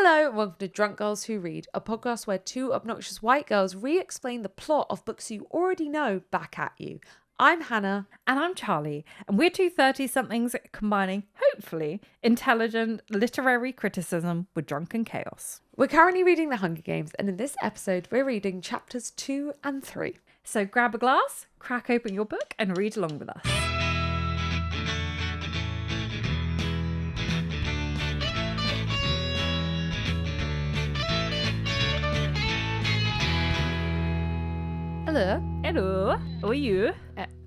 Hello and welcome to Drunk Girls Who Read, a podcast where two obnoxious white girls re-explain the plot of books you already know back at you. I'm Hannah. And I'm Charlie, and we're two 30-somethings combining, hopefully, intelligent literary criticism with drunken chaos. We're currently reading The Hunger Games, and in this episode we're reading chapters 2 and 3. So grab a glass, crack open your book, and read along with us. Hello. Hello, how are you?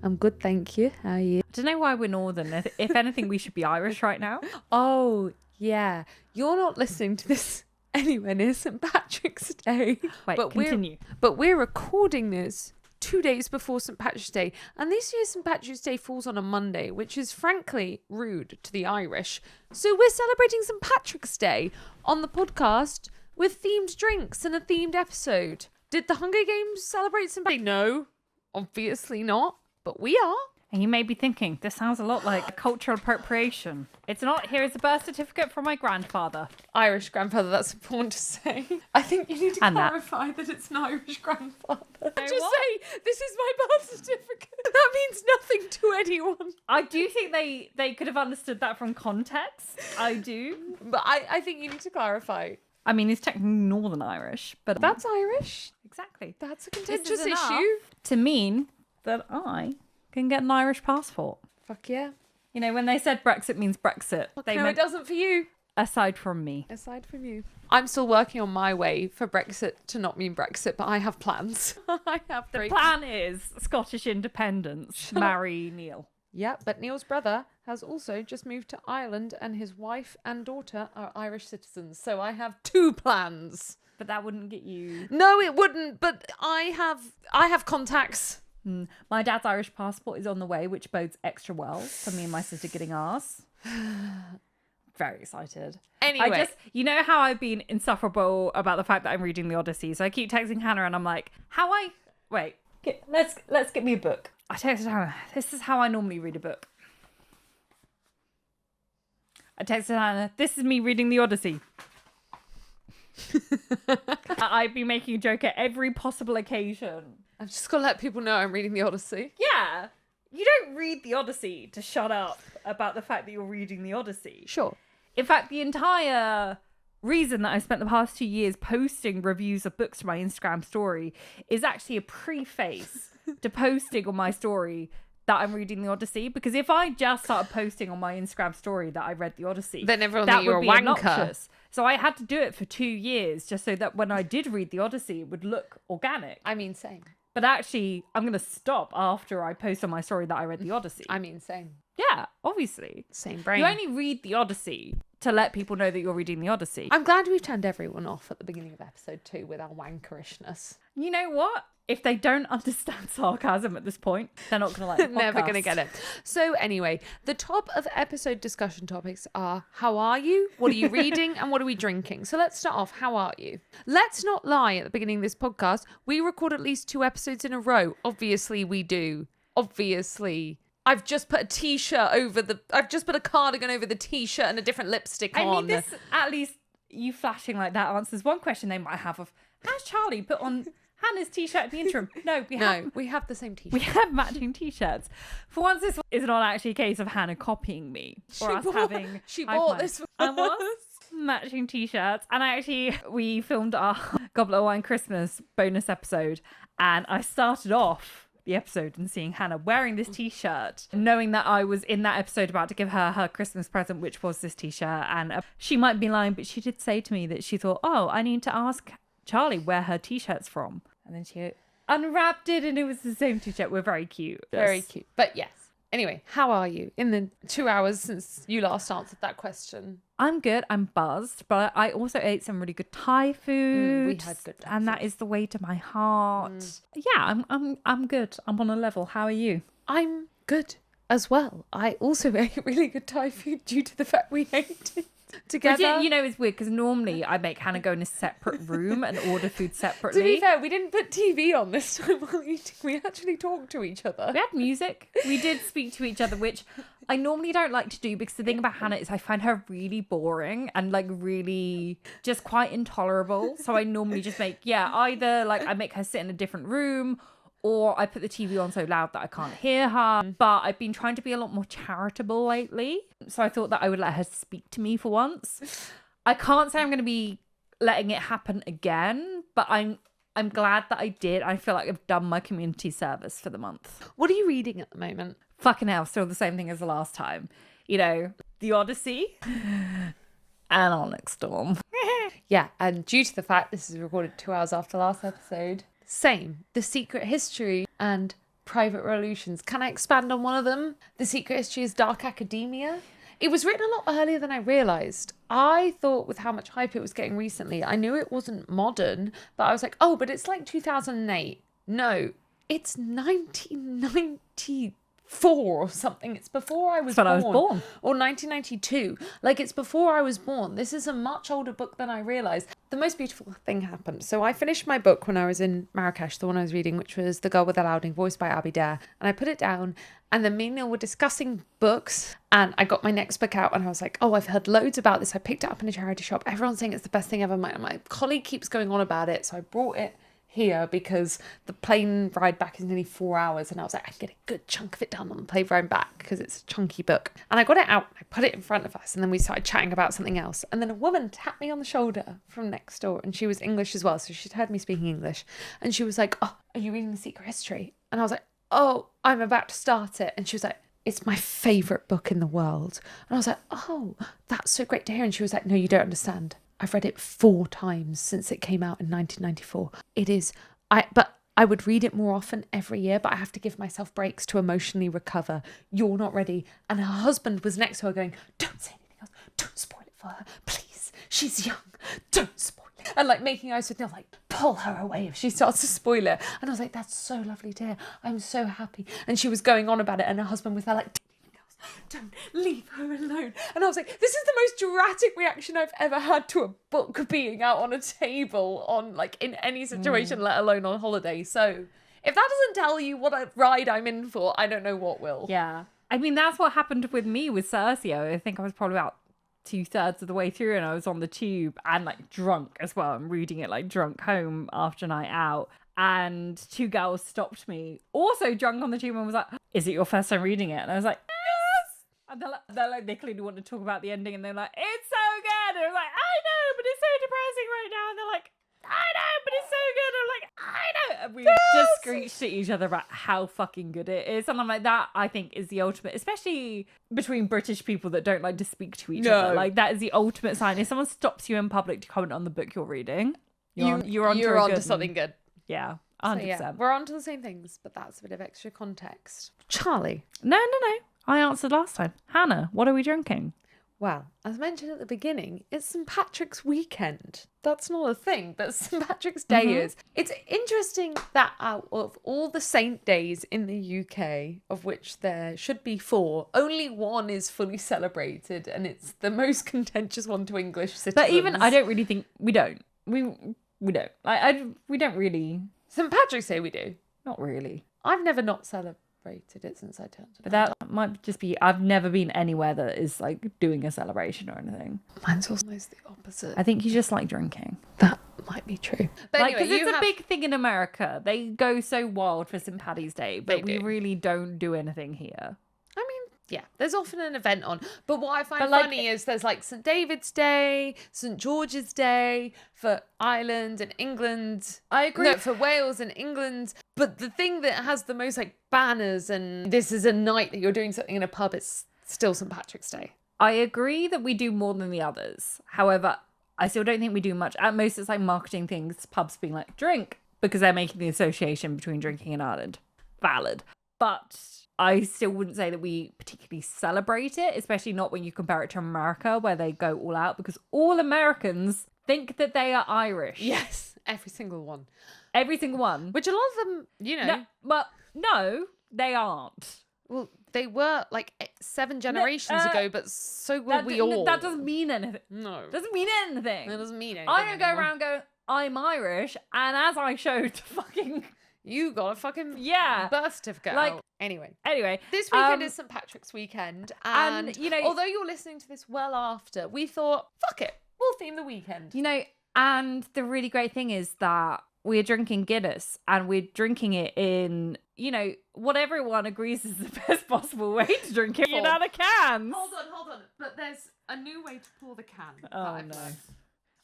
I'm good, thank you. How are you? I don't know why we're northern. If anything, we should be Irish right now. Oh, yeah. You're not listening to this anywhere near St. Patrick's Day. Wait, but continue. We're recording this 2 days before St. Patrick's Day. And this year St. Patrick's Day falls on a Monday, which is frankly rude to the Irish. So we're celebrating St. Patrick's Day on the podcast with themed drinks and a themed episode. Did the Hunger Games celebrate St. Patrick's Day? No, obviously not. But we are. And you may be thinking, this sounds a lot like cultural appropriation. It's not. Here is a birth certificate from my grandfather. Irish grandfather, that's important to say. I think you need to clarify that it's an Irish grandfather. Just say, this is my birth certificate. That means nothing to anyone. I do think they could have understood that from context. I do. But I think you need to clarify. I mean, he's technically Northern Irish, but... That's Irish. Exactly. That's a contentious issue. To mean that I can get an Irish passport. Fuck yeah. You know, when they said Brexit means Brexit, they no, meant it doesn't for you. aside from me. Aside from you. I'm still working on my way for Brexit to not mean Brexit, but I have plans. I have three. The plan is Scottish independence, marry Neil. Yeah, but Neil's brother has also just moved to Ireland and his wife and daughter are Irish citizens. So I have two plans. But that wouldn't get you... No, it wouldn't, but I have contacts. My dad's Irish passport is on the way, which bodes extra well for me and my sister getting ours. Very excited. Anyway. You know how I've been insufferable about the fact that I'm reading the Odyssey. So I keep texting Hannah and I'm like, let's get me a book. I texted Hannah, this is how I normally read a book. I texted Hannah, this is me reading the Odyssey. I've been making a joke at every possible occasion. I've just got to let people know I'm reading the Odyssey. Yeah. You don't read the Odyssey to shut up about the fact that you're reading the Odyssey. Sure. In fact, the entire reason that I spent the past 2 years posting reviews of books to my Instagram story is actually a preface to posting on my story that I'm reading the Odyssey. Because if I just started posting on my Instagram story that I read the Odyssey, then everyone that you're a wanker. Obnoxious. So I had to do it for 2 years just so that when I did read the Odyssey, it would look organic. I mean, same. But actually, I'm going to stop after I post on my story that I read the Odyssey. I mean, same. Yeah, obviously. Same brain. You only read the Odyssey to let people know that you're reading the Odyssey. I'm glad we've turned everyone off at the beginning of episode 2 with our wankerishness. You know what? If they don't understand sarcasm at this point, they're not going to like the podcast. Never going to get it. So anyway, the top of episode discussion topics are, how are you? What are you reading? And what are we drinking? So let's start off. How are you? Let's not lie at the beginning of this podcast. We record at least 2 episodes in a row. Obviously we do. Obviously. I've just put I've just put a cardigan over the t-shirt and a different lipstick on. I mean, this, at least you flashing like that answers one question they might have of, how's Charlie put on Hannah's t-shirt at the interim? No, we have the same t-shirt. We have matching t-shirts. For once, this is not actually a case of Hannah copying me. She bought this for us. Matching t-shirts. And we filmed our Goblet of Wine Christmas bonus episode. And I started off the episode and seeing Hannah wearing this t-shirt, knowing that I was in that episode about to give her Christmas present, which was this t-shirt. And she might be lying, but she did say to me that she thought, oh, I need to ask Charlie where her t-shirt's from. And then she unwrapped it and it was the same t-shirt. We're very cute. Very cute. But yes. Anyway, how are you in the 2 hours since you last answered that question? I'm good. I'm buzzed, but I also ate some really good Thai food. We had good Thai and food. That is the way to my heart. Yeah, I'm good. I'm on a level. How are you? I'm good as well. I also ate really good Thai food due to the fact we ate it together. You know, it's weird because normally I make Hannah go in a separate room and order food separately. To be fair, we didn't put TV on this time while eating. We actually talked to each other. We had music. We did speak to each other, which I normally don't like to do, because the thing about Hannah is I find her really boring and like really just quite intolerable. So I normally just make, either like I make her sit in a different room, or I put the TV on so loud that I can't hear her. But I've been trying to be a lot more charitable lately. So I thought that I would let her speak to me for once. I can't say I'm going to be letting it happen again, but I'm glad that I did. I feel like I've done my community service for the month. What are you reading at the moment? Fucking hell, still the same thing as the last time. You know, The Odyssey and Onyx Storm. Yeah, and due to the fact this is recorded 2 hours after last episode, same. The Secret History and Private Revolutions. Can I expand on one of them? The Secret History is Dark Academia. It was written a lot earlier than I realised. I thought with how much hype it was getting recently, I knew it wasn't modern, but I was like, oh, but it's like 2008. No, it's 1994 or something. It's before I was born. I was born. Or 1992. Like, it's before I was born. This is a much older book than I realised. The most beautiful thing happened. So I finished my book when I was in Marrakesh, the one I was reading, which was The Girl with the Louding, voiced by Abby Dare. And I put it down, and then me and Neil were discussing books, and I got my next book out, and I was like, oh, I've heard loads about this. I picked it up in a charity shop. Everyone's saying it's the best thing ever. My colleague keeps going on about it, so I brought it here because the plane ride back is nearly 4 hours, and I was like, I can get a good chunk of it done on the plane ride back because it's a chunky book. And I got it out, I put it in front of us, and then we started chatting about something else, and then a woman tapped me on the shoulder from next door, and she was English as well, so she'd heard me speaking English, and she was like, oh, are you reading The Secret History? And I was like, oh, I'm about to start it. And she was like, it's my favourite book in the world. And I was like, oh, that's so great to hear. And she was like, no, you don't understand. I've read it 4 times since it came out in 1994. It is, but I would read it more often every year, but I have to give myself breaks to emotionally recover. You're not ready. And her husband was next to her going, don't say anything else. Don't spoil it for her. Please. She's young. Don't spoil it. And like making eyes with Neil, like, pull her away if she starts to spoil it. And I was like, that's so lovely to hear. I'm so happy. And she was going on about it, and her husband was there like, don't leave her alone. And I was like, this is the most dramatic reaction I've ever had to a book being out on a table on like in any situation, let alone on holiday. So if that doesn't tell you what a ride I'm in for, I don't know what will. Yeah. I mean, that's what happened with me with Cercio. I think I was probably about 2/3 of the way through, and I was on the tube and like drunk as well. I'm reading it like drunk home after a night out. And 2 girls stopped me, also drunk on the tube, and was like, is it your first time reading it? And I was like, and they're like, they clearly want to talk about the ending, and they're like, it's so good. And I was like, I know, but it's so depressing right now. And they're like, I know, but it's so good. And I'm like, I know. And we just screeched at each other about how fucking good it is. And I'm like, that I think is the ultimate, especially between British people that don't like to speak to each other. Like, that is the ultimate sign. If someone stops you in public to comment on the book you're reading, you're onto something good. Yeah. 100%. So yeah, we're onto the same things, but that's a bit of extra context. Charlie. No. I answered last time. Hannah, what are we drinking? Well, as mentioned at the beginning, it's St. Patrick's weekend. That's not a thing, but St. Patrick's Day is. It's interesting that out of all the saint days in the UK, of which there should be 4, only 1 is fully celebrated, and it's the most contentious one to English citizens. But even, I don't really think, we don't. We don't. We don't really. St. Patrick's Day we do. Not really. I've never not celebrated it since I turned 19. But that might just be, I've never been anywhere that is like doing a celebration or anything. Mine's almost the opposite. I think you just like drinking. That might be true. But like, anyway, because it's a big thing in America. They go so wild for St. Paddy's Day, but we really don't do anything here. I mean, yeah, there's often an event on. But what I find funny is there's like St. David's Day, St. George's Day for Ireland and England. I agree. No, for Wales and England. But the thing that has the most like banners and this is a night that you're doing something in a pub, it's still St. Patrick's Day. I agree that we do more than the others. However, I still don't think we do much. At most, it's like marketing things, pubs being like, drink, because they're making the association between drinking and Ireland. Valid. But I still wouldn't say that we particularly celebrate it, especially not when you compare it to America, where they go all out, because all Americans think that they are Irish. Yes, every single one. Every single one. Which a lot of them, you know. No, they aren't. Well, they were like 7 generations ago, but so were we all. That doesn't mean anything. No. Doesn't mean anything. It doesn't mean anything. I don't go around going, I'm Irish, and as I showed fucking You got a fucking Yeah. birth certificate Like- out. Anyway. Anyway, This weekend is St. Patrick's weekend. And, you know- although you're listening to this well after, we thought, fuck it, we'll theme the weekend. you know, and the really great thing is that we're drinking Guinness and we're drinking it in, you know, what everyone agrees is the best possible way to drink it. Out of cans. Hold on. But there's a new way to pour the can. Oh, no.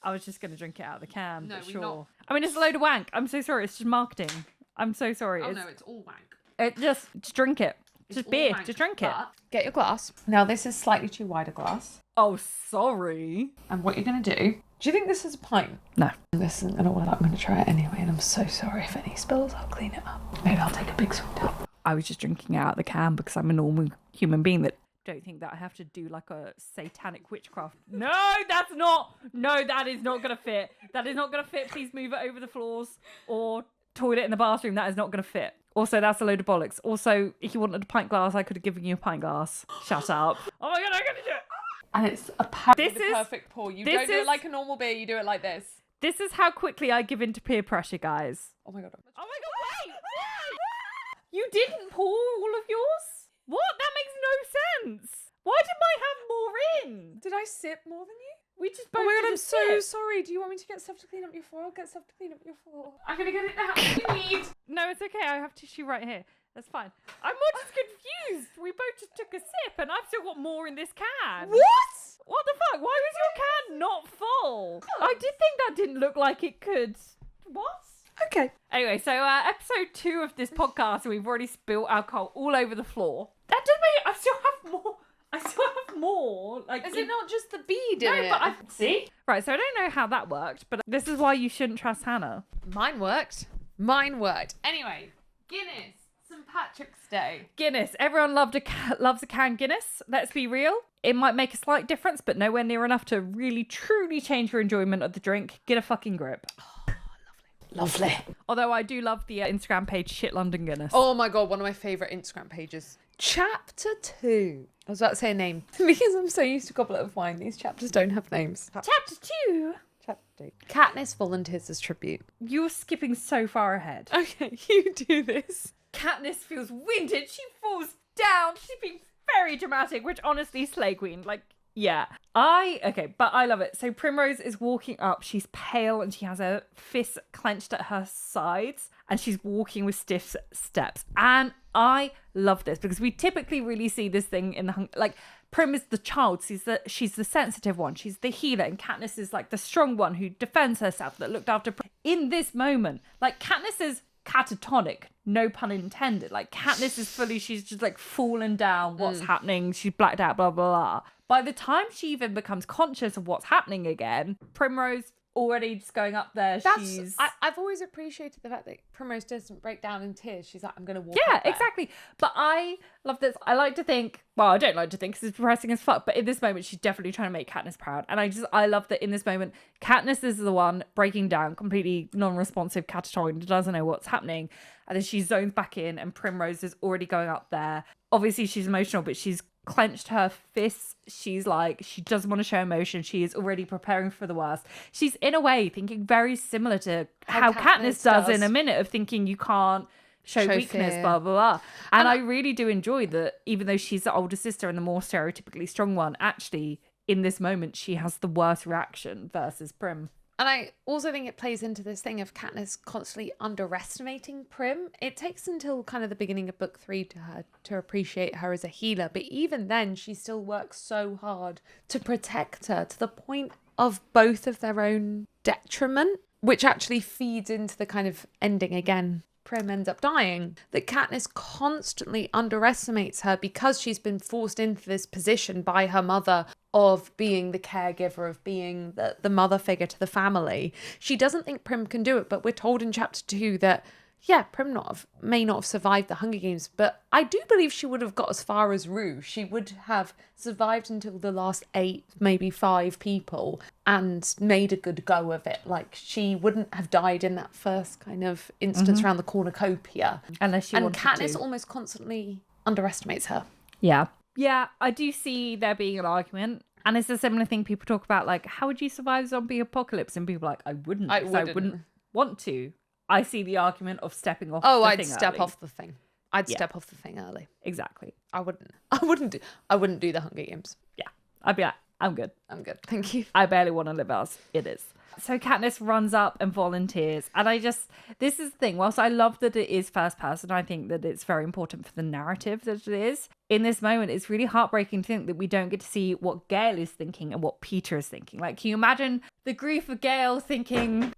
I was just going to drink it out of the can, No, but we're sure. not. I mean, it's a load of wank. I'm so sorry. It's just marketing. I'm so sorry. Oh, no, it's all wank. Just drink it. It's Just all beer. wank. Just drink it. But get your glass. Now, this is slightly too wide a glass. Oh, sorry. And what you're going to do you think this is a pint? No. This isn't going to work. I'm going to try it anyway, and I'm so sorry if any spills. I'll clean it up. Maybe I'll take a big swig up. I was just drinking it out of the can because I'm a normal human being that don't think that I have to do like a satanic witchcraft. No, that is not going to fit. That is not going to fit. Please move it over the floors or toilet in the bathroom. That is not going to fit. Also, that's a load of bollocks. Also, if you wanted a pint glass, I could have given you a pint glass. Shut up. Oh my God, I'm going to do it. And it's apparently This the is- perfect pour. You this don't do it is- like a normal beer, you do it like this. This is how quickly I give in to peer pressure, guys. Oh my God. Oh my God, wait! You didn't pour all of yours? What? That makes no sense. Why did mine have more in? Did I sip more than you? We just Oh both my God, did I'm a so sip. sorry. Do you want me to get stuff to clean up your floor? I'll get stuff to clean up your floor. I'm going to get it now. What do you need? No, it's okay. I have tissue right here. That's fine. I'm more just confused. We both just took a sip and I've still got more in this can. What? What the fuck? Why was your can not full? I did think that didn't look like it could. What? Okay. Anyway, so episode 2 of this podcast, and we've already spilled alcohol all over the floor. That doesn't mean I still have more. I still have more. Like, Is it not just the bead No, in it? but I see. Right, so I don't know how that worked, but this is why you shouldn't trust Hannah. Mine worked. Anyway, Guinness. St. Patrick's Day. Guinness. Everyone loves a can Guinness. Let's be real. It might make a slight difference, but nowhere near enough to really, truly change your enjoyment of the drink. Get a fucking grip. Lovely. Although I do love the Instagram page Shit London Guinness. Oh my God, one of my favourite Instagram pages. Chapter 2. I was about to say a name. Because I'm so used to Goblet of Wine, these chapters don't have names. Chapter 2. Chapter 2. Katniss volunteers as tribute. You're skipping so far ahead. Okay, you do this. Katniss feels winded. She falls down. She's being very dramatic, which honestly, Slay Queen. Like, yeah. But I love it. So Primrose is walking up. She's pale and she has her fists clenched at her sides and she's walking with stiff steps. And I love this because we typically really see this thing in the like Prim is the child. She's the sensitive one. She's the healer, and Katniss is like the strong one who defends herself, that looked after Prim. In this moment, like Katniss is catatonic, no pun intended. Like Katniss is fully, she's just like fallen down. What's happening? She's blacked out. Blah blah blah. By the time she even becomes conscious of what's happening again, Primrose already just going up there. I've always appreciated the fact that Primrose doesn't break down in tears. She's like, I'm going to walk Yeah, up there. exactly. But I love this. I like to think, well, I don't like to think because it's depressing as fuck, but in this moment, she's definitely trying to make Katniss proud. And I love that in this moment, Katniss is the one breaking down, completely non-responsive, catatonic, doesn't know what's happening. And then she zones back in and Primrose is already going up there. Obviously, she's emotional, but she's clenched her fists. She's like, she doesn't want to show emotion. She is already preparing for the worst. She's in a way thinking very similar to how Katniss does in a minute, of thinking you can't show weakness, fear. blah blah blah. And I really do enjoy that, even though she's the older sister and the more stereotypically strong one, actually in this moment she has the worst reaction versus Prim. And I also think it plays into this thing of Katniss constantly underestimating Prim. It takes until kind of the beginning of book 3 to appreciate her as a healer. But even then, she still works so hard to protect her to the point of both of their own detriment, which actually feeds into the kind of ending again. Prim ends up dying, that Katniss constantly underestimates her because she's been forced into this position by her mother of being the caregiver, of being the mother figure to the family. She doesn't think Prim can do it, but we're told in chapter 2 that, yeah, Prim may not have survived the Hunger Games, but I do believe she would have got as far as Rue. She would have survived until the last 8, maybe 5 people and made a good go of it. Like, she wouldn't have died in that first kind of instance around the cornucopia. Unless she wanted Katniss to. almost constantly underestimates her. Yeah. Yeah, I do see there being an argument. And it's a similar thing people talk about, like, how would you survive zombie apocalypse? And people are like, I wouldn't. I because I wouldn't. wouldn't want to. I see the argument of stepping off. Oh, the I'd thing step early. off the thing. I'd step off the thing early. Exactly. I wouldn't do the Hunger Games. Yeah. I'd be like, I'm good. I'm good. Thank you. I barely want to live as it is. So Katniss runs up and volunteers. And this is the thing. Whilst I love that it is first person, I think that it's very important for the narrative that it is. In this moment, it's really heartbreaking to think that we don't get to see what Gale is thinking and what Peter is thinking. Like, can you imagine the grief of Gale thinking,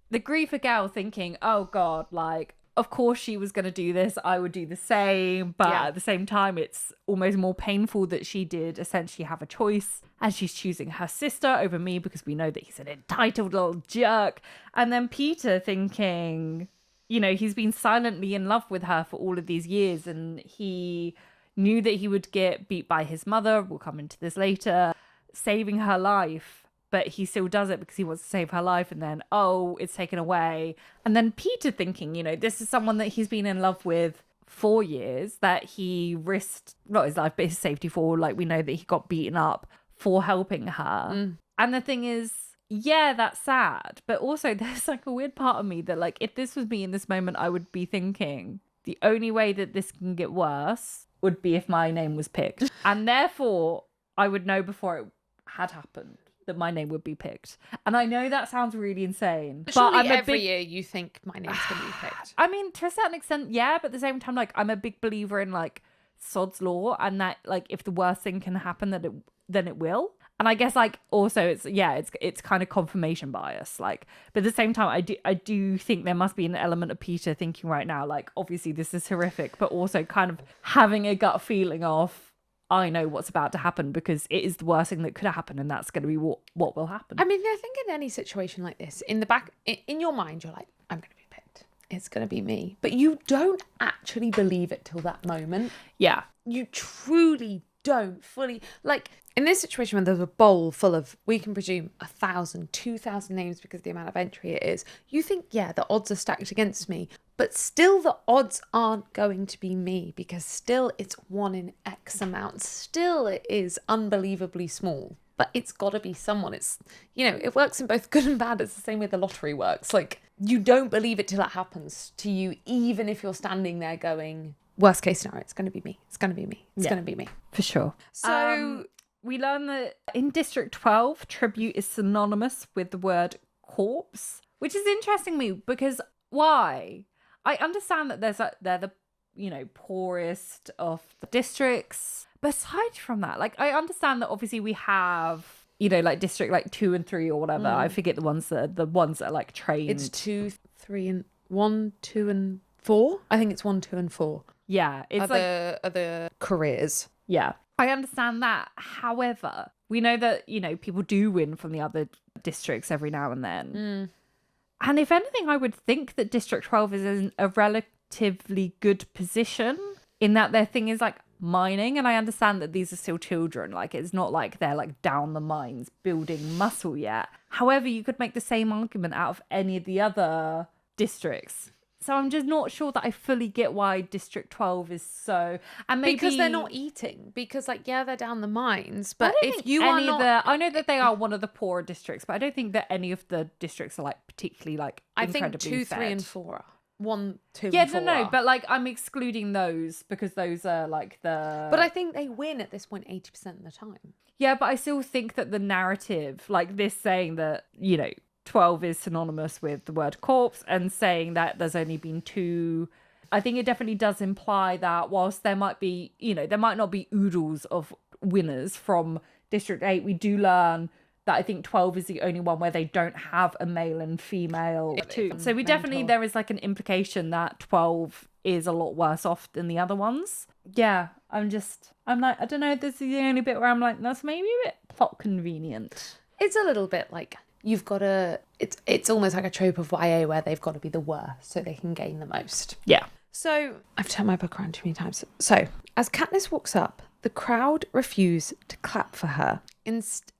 oh God, like, of course she was going to do this. I would do the same. But at the same time, it's almost more painful that she did essentially have a choice. And she's choosing her sister over me because we know that he's an entitled little jerk. And then Peter thinking, you know, he's been silently in love with her for all of these years. And he knew that he would get beat by his mother. We'll come into this later. Saving her life. But he still does it because he wants to save her life. And then, it's taken away. And then Peter thinking, you know, this is someone that he's been in love with 4 years, that he risked not his life, but his safety for. Like, we know that he got beaten up for helping her. And the thing is, yeah, that's sad. But also there's like a weird part of me that, like, if this was me in this moment, I would be thinking the only way that this can get worse would be if my name was picked. And therefore, I would know before it had happened that my name would be picked. And I know that sounds really insane. Surely but every year you think my name's going to be picked. I mean, to a certain extent, yeah. But at the same time, like, I'm a big believer in, like, sod's law. And that, like, if the worst thing can happen, then it will. And I guess, like, also it's kind of confirmation bias. Like, but at the same time, I do think there must be an element of Peter thinking right now, like, obviously this is horrific, but also kind of having a gut feeling of, I know what's about to happen because it is the worst thing that could happen, and that's going to be what will happen. I mean, I think in any situation like this, in the back, in your mind, you're like, I'm going to be picked. It's going to be me. But you don't actually believe it till that moment. Yeah. You truly don't fully, like, in this situation when there's a bowl full of, we can presume 1,000, 2,000 names because of the amount of entry it is, you think, yeah, the odds are stacked against me, but still the odds aren't going to be me because still it's 1 in X amount. Still it is unbelievably small, but it's got to be someone. It's, you know, it works in both good and bad. It's the same way the lottery works. Like, you don't believe it till it happens to you, even if you're standing there going, worst case scenario, it's going to be me. It's going to be me. It's going to be me. For sure. So we learn that in District 12, tribute is synonymous with the word corpse, which is interesting to me because why? I understand that they're the, you know, poorest of the districts. But aside from that, like, I understand that obviously we have, you know, like district like 2 and 3 or whatever. I forget the ones that are like trained. it's 2, 3, and 1, 2, and 4. I think it's 1, 2, and 4. Yeah, it's other careers. Yeah, I understand that. However, we know that, you know, people do win from the other districts every now and then. And if anything, I would think that District 12 is in a relatively good position in that their thing is like mining. And I understand that these are still children. Like, it's not like they're like down the mines building muscle yet. However, you could make the same argument out of any of the other districts. So I'm just not sure that I fully get why District 12 is so... And maybe... Because they're not eating. Because, like, yeah, they're down the mines. But if you are not... I know that they are one of the poorer districts, but I don't think that any of the districts are, like, particularly, like, incredibly I think 2, fed. 3, and 4 are. 1, 2, yeah, and 4 no, are. but, like, I'm excluding those because those are, like, the... But I think they win at this point 80% of the time. Yeah, but I still think that the narrative, like this saying that, you know, 12 is synonymous with the word corpse and saying that there's only been 2, I think it definitely does imply that whilst there might be, you know, there might not be oodles of winners from District 8, we do learn that I think 12 is the only one where they don't have a male and female too. So we definitely, there is like an implication that 12 is a lot worse off than the other ones. Yeah, I'm like, I don't know, this is the only bit where I'm like, that's maybe a bit plot convenient. It's a little bit like... You've got to... It's almost like a trope of YA where they've got to be the worst so they can gain the most. Yeah. So, I've turned my book around too many times. So, as Katniss walks up, the crowd refuse to clap for her.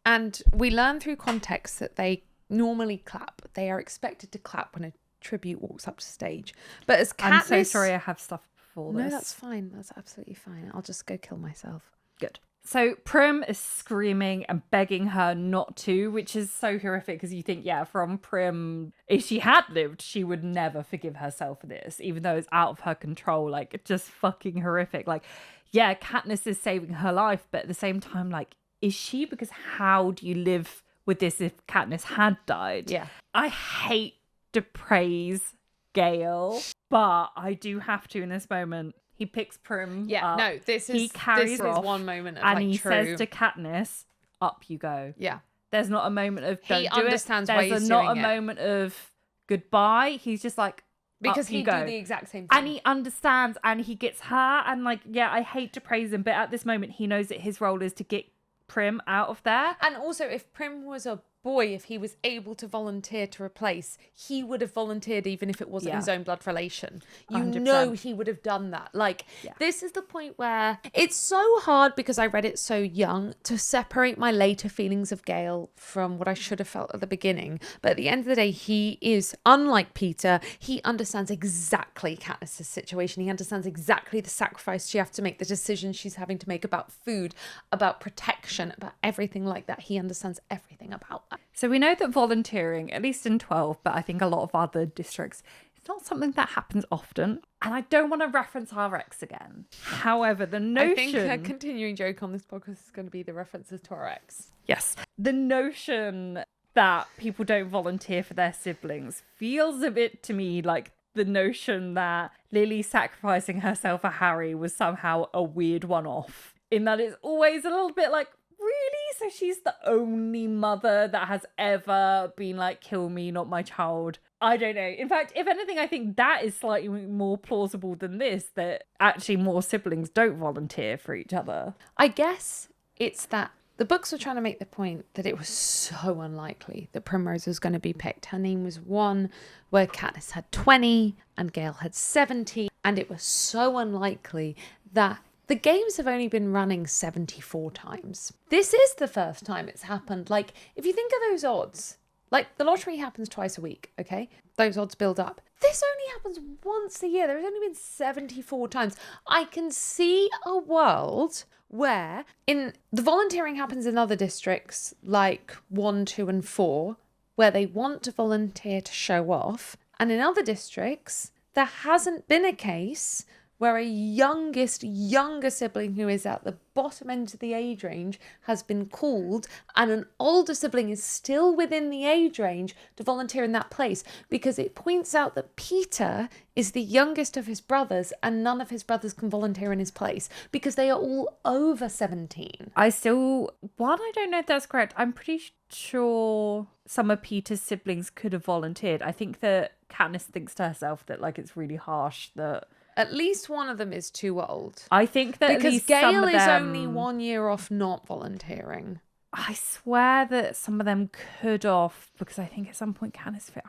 And we learn through context that they normally clap. They are expected to clap when a tribute walks up to stage. But as Katniss... I'm so sorry I have stuff before this. No, that's fine. That's absolutely fine. I'll just go kill myself. Good. So Prim is screaming and begging her not to, which is so horrific because you think, yeah, from Prim, if she had lived, she would never forgive herself for this, even though it's out of her control. Like, just fucking horrific. Like, yeah, Katniss is saving her life, but at the same time, like, is she? Because how do you live with this if Katniss had died? Yeah. I hate to praise Gale, but I do have to in this moment. He picks Prim up. No, this is one moment of and like he true. says to Katniss, "Up you go." Yeah. There's not a moment of don't He do understands it. why There's he's not doing a it. moment of goodbye. He's just like, Because up you he'd go. do the exact same thing. And he understands and he gets her. And like, yeah, I hate to praise him, but at this moment, he knows that his role is to get Prim out of there. And also, if Prim was a boy, if he was able to volunteer to replace, he would have volunteered even if it wasn't his own blood relation. You 100%. know he would have done that. Like, this is the point where it's so hard because I read it so young to separate my later feelings of Gale from what I should have felt at the beginning. But at the end of the day, he is, unlike Peter, he understands exactly Katniss' situation. He understands exactly the sacrifice she has to make, the decisions she's having to make about food, about protection, about everything like that. He understands everything about that. So we know that volunteering, at least in 12, but I think a lot of other districts, it's not something that happens often. And I don't want to reference RX again. However, the notion... I think a continuing joke on this podcast is going to be the references to RX. Yes. The notion that people don't volunteer for their siblings feels a bit to me like the notion that Lily sacrificing herself for Harry was somehow a weird one-off. In that it's always a little bit like, really? So she's the only mother that has ever been like, kill me, not my child. I don't know. In fact, if anything, I think that is slightly more plausible than this, that actually more siblings don't volunteer for each other. I guess it's that the books were trying to make the point that it was so unlikely that Primrose was going to be picked. Her name was one where Katniss had 20 and Gale had 70. And it was so unlikely that the games have only been running 74 times. This is the first time it's happened. Like, if you think of those odds, like the lottery happens twice a week, okay? Those odds build up. This only happens once a year. There's only been 74 times. I can see a world where the volunteering happens in other districts like 1, 2, and 4, where they want to volunteer to show off. And in other districts, there hasn't been a case where a younger sibling who is at the bottom end of the age range has been called and an older sibling is still within the age range to volunteer in that place, because it points out that Peter is the youngest of his brothers and none of his brothers can volunteer in his place because they are all over 17. I don't know if that's correct. I'm pretty sure some of Peter's siblings could have volunteered. I think that Katniss thinks to herself that like it's really harsh that at least one of them is too old. I think that because at least Gale some of is them, only 1 year off not volunteering. I swear that some of them could off, because I think at some point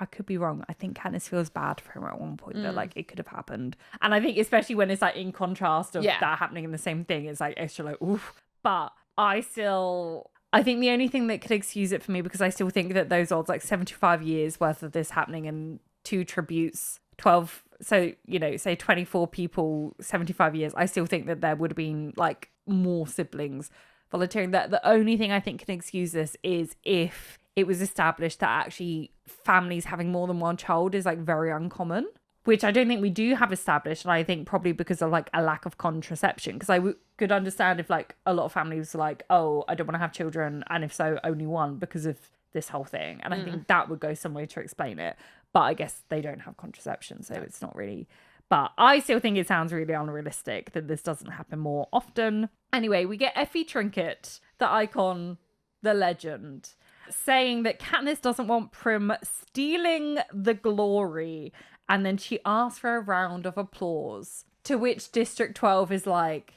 I could be wrong. I think Katniss feels bad for him at one point that like it could have happened. And I think especially when it's like in contrast of that happening in the same thing, it's like extra like oof. But I think the only thing that could excuse it for me, because I still think that those odds, like 75 years worth of this happening in 2 tributes, 12, so, you know, say 24 people, 75 years, I still think that there would have been like more siblings volunteering. That the only thing I think can excuse this is if it was established that actually families having more than one child is like very uncommon, which I don't think we do have established. And I think probably because of like a lack of contraception, because I could understand if like a lot of families are like, oh, I don't want to have children, and if so, only one because of this whole thing. And I think that would go some way to explain it. But I guess they don't have contraception, so it's not really... But I still think it sounds really unrealistic that this doesn't happen more often. Anyway, we get Effie Trinket, the icon, the legend, saying that Katniss doesn't want Prim stealing the glory. And then she asks for a round of applause, to which District 12 is like,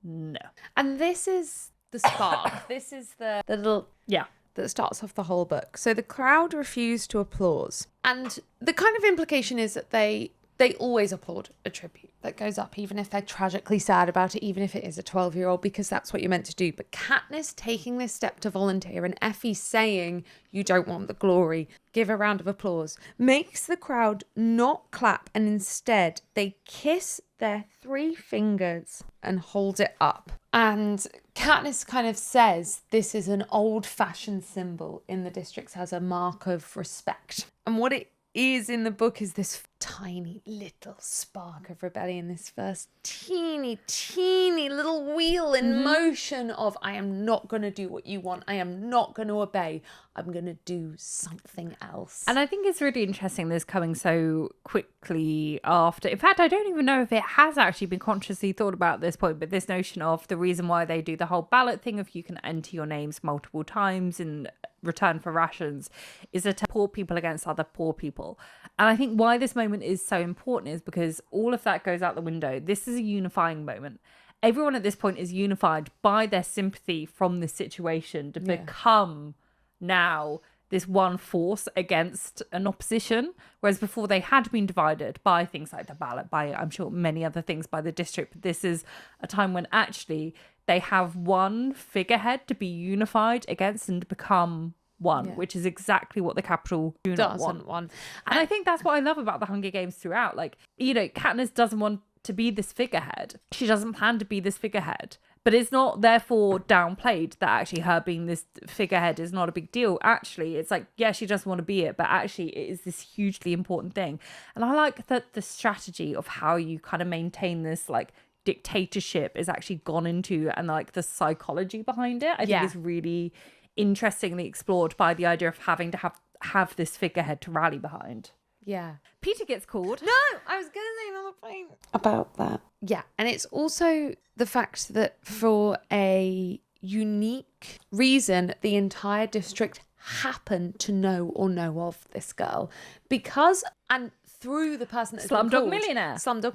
no. And this is the spark. This is the little... Yeah. That starts off the whole book. So the crowd refused to applause. And the kind of implication is that they always applaud a tribute that goes up, even if they're tragically sad about it, even if it is a 12-year-old, because that's what you're meant to do. But Katniss taking this step to volunteer and Effie saying, you don't want the glory, give a round of applause, makes the crowd not clap, and instead they kiss their 3 fingers and hold it up. And Katniss kind of says this is an old-fashioned symbol in the districts as a mark of respect. And what it is in the book is this tiny little spark of rebellion, this first teeny little wheel in motion of, I am not going to do what you want. I am not going to obey. I'm going to do something else. And I think it's really interesting this coming so quickly after. In fact, I don't even know if it has actually been consciously thought about at this point, but this notion of the reason why they do the whole ballot thing, if you can enter your names multiple times in return for rations, is to tell poor people against other poor people. And I think why this moment is so important is because all of that goes out the window. This is a unifying moment. Everyone at this point is unified by their sympathy from this situation to become now this one force against an opposition, whereas before they had been divided by things like the ballot, by I'm sure many other things, by the district. But this is a time when actually they have one figurehead to be unified against and to become one, which is exactly what the Capitol doesn't want. And I think that's what I love about the Hunger Games throughout. Like, you know, Katniss doesn't want to be this figurehead. She doesn't plan to be this figurehead. But it's not therefore downplayed that actually her being this figurehead is not a big deal. Actually, it's like, yeah, she doesn't want to be it, but actually it is this hugely important thing. And I like that the strategy of how you kind of maintain this like dictatorship is actually gone into, and like the psychology behind it, I think is really interestingly explored by the idea of having to have this figurehead to rally behind. Yeah. Peter gets called. No, I was going to say another point about that. Yeah, and it's also the fact that for a unique reason, the entire district happened to know or know of this girl. Because, and through the person that's Slumdog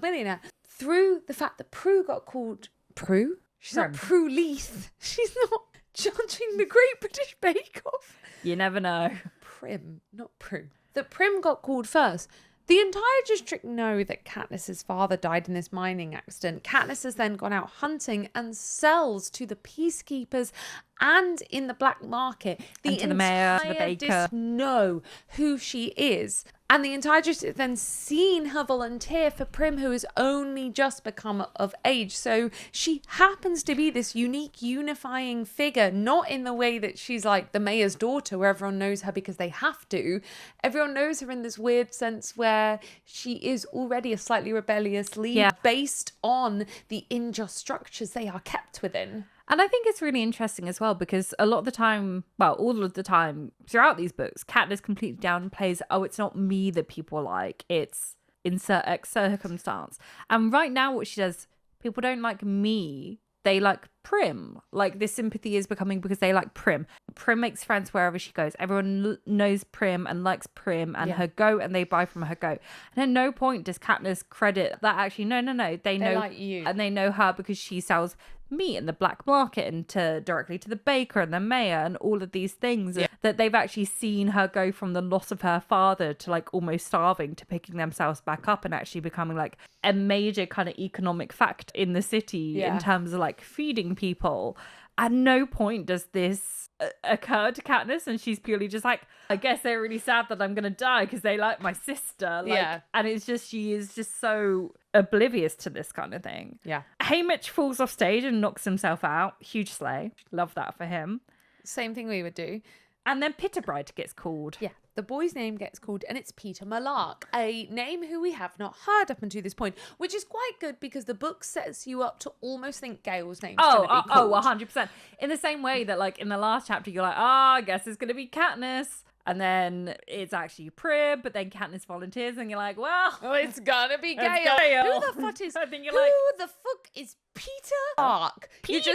Millionaire, through the fact that Prue got called Prue? She's not Prue Leith. She's not judging the Great British Bake Off. You never know. Prim, not Prue. That Prim got called first. The entire district know that Katniss's father died in this mining accident. Katniss has then gone out hunting and sells to the peacekeepers and in the black market. The mayor, the baker, know who she is. And the entire district then seen her volunteer for Prim, who has only just become of age. So she happens to be this unique unifying figure, not in the way that she's like the mayor's daughter, where everyone knows her because they have to. Everyone knows her in this weird sense where she is already a slightly rebellious lead based on the unjust structures they are kept within. And I think it's really interesting as well because a lot of the time, well, all of the time throughout these books, Katniss completely downplays, oh, it's not me that people like, it's insert X circumstance. And right now what she does, people don't like me, they like Prim. Like this sympathy is becoming because they like Prim. Prim makes friends wherever she goes. Everyone knows Prim and likes Prim and her goat, and they buy from her goat. And at no point does Katniss credit that actually, no. They know like you. And they know her because she sells meat in the black market and directly to the baker and the mayor and all of these things that they've actually seen her go from the loss of her father to like almost starving to picking themselves back up and actually becoming like a major kind of economic fact in the city in terms of like feeding people. At no point does this occur to Katniss, and she's purely just like, I guess they're really sad that I'm gonna die because they like my sister. Like, and it's just, she is just so oblivious to this kind of thing. Haymitch falls off stage and knocks himself out. Huge slay. Love that for him. Same thing we would do. And then Pitterbride gets called. Yeah, the boy's name gets called, and it's Peter Malark, a name who we have not heard up until this point, which is quite good because the book sets you up to almost think Gale's name's going to be called. 100%. In the same way that, like, in the last chapter, you're like, I guess it's going to be Katniss. And then it's actually Prim, but then Katniss volunteers, and you're like, well, it's gonna be Gale. Gale. Who the fuck is? I think you're who like, the fuck is Peter Ark? Peter.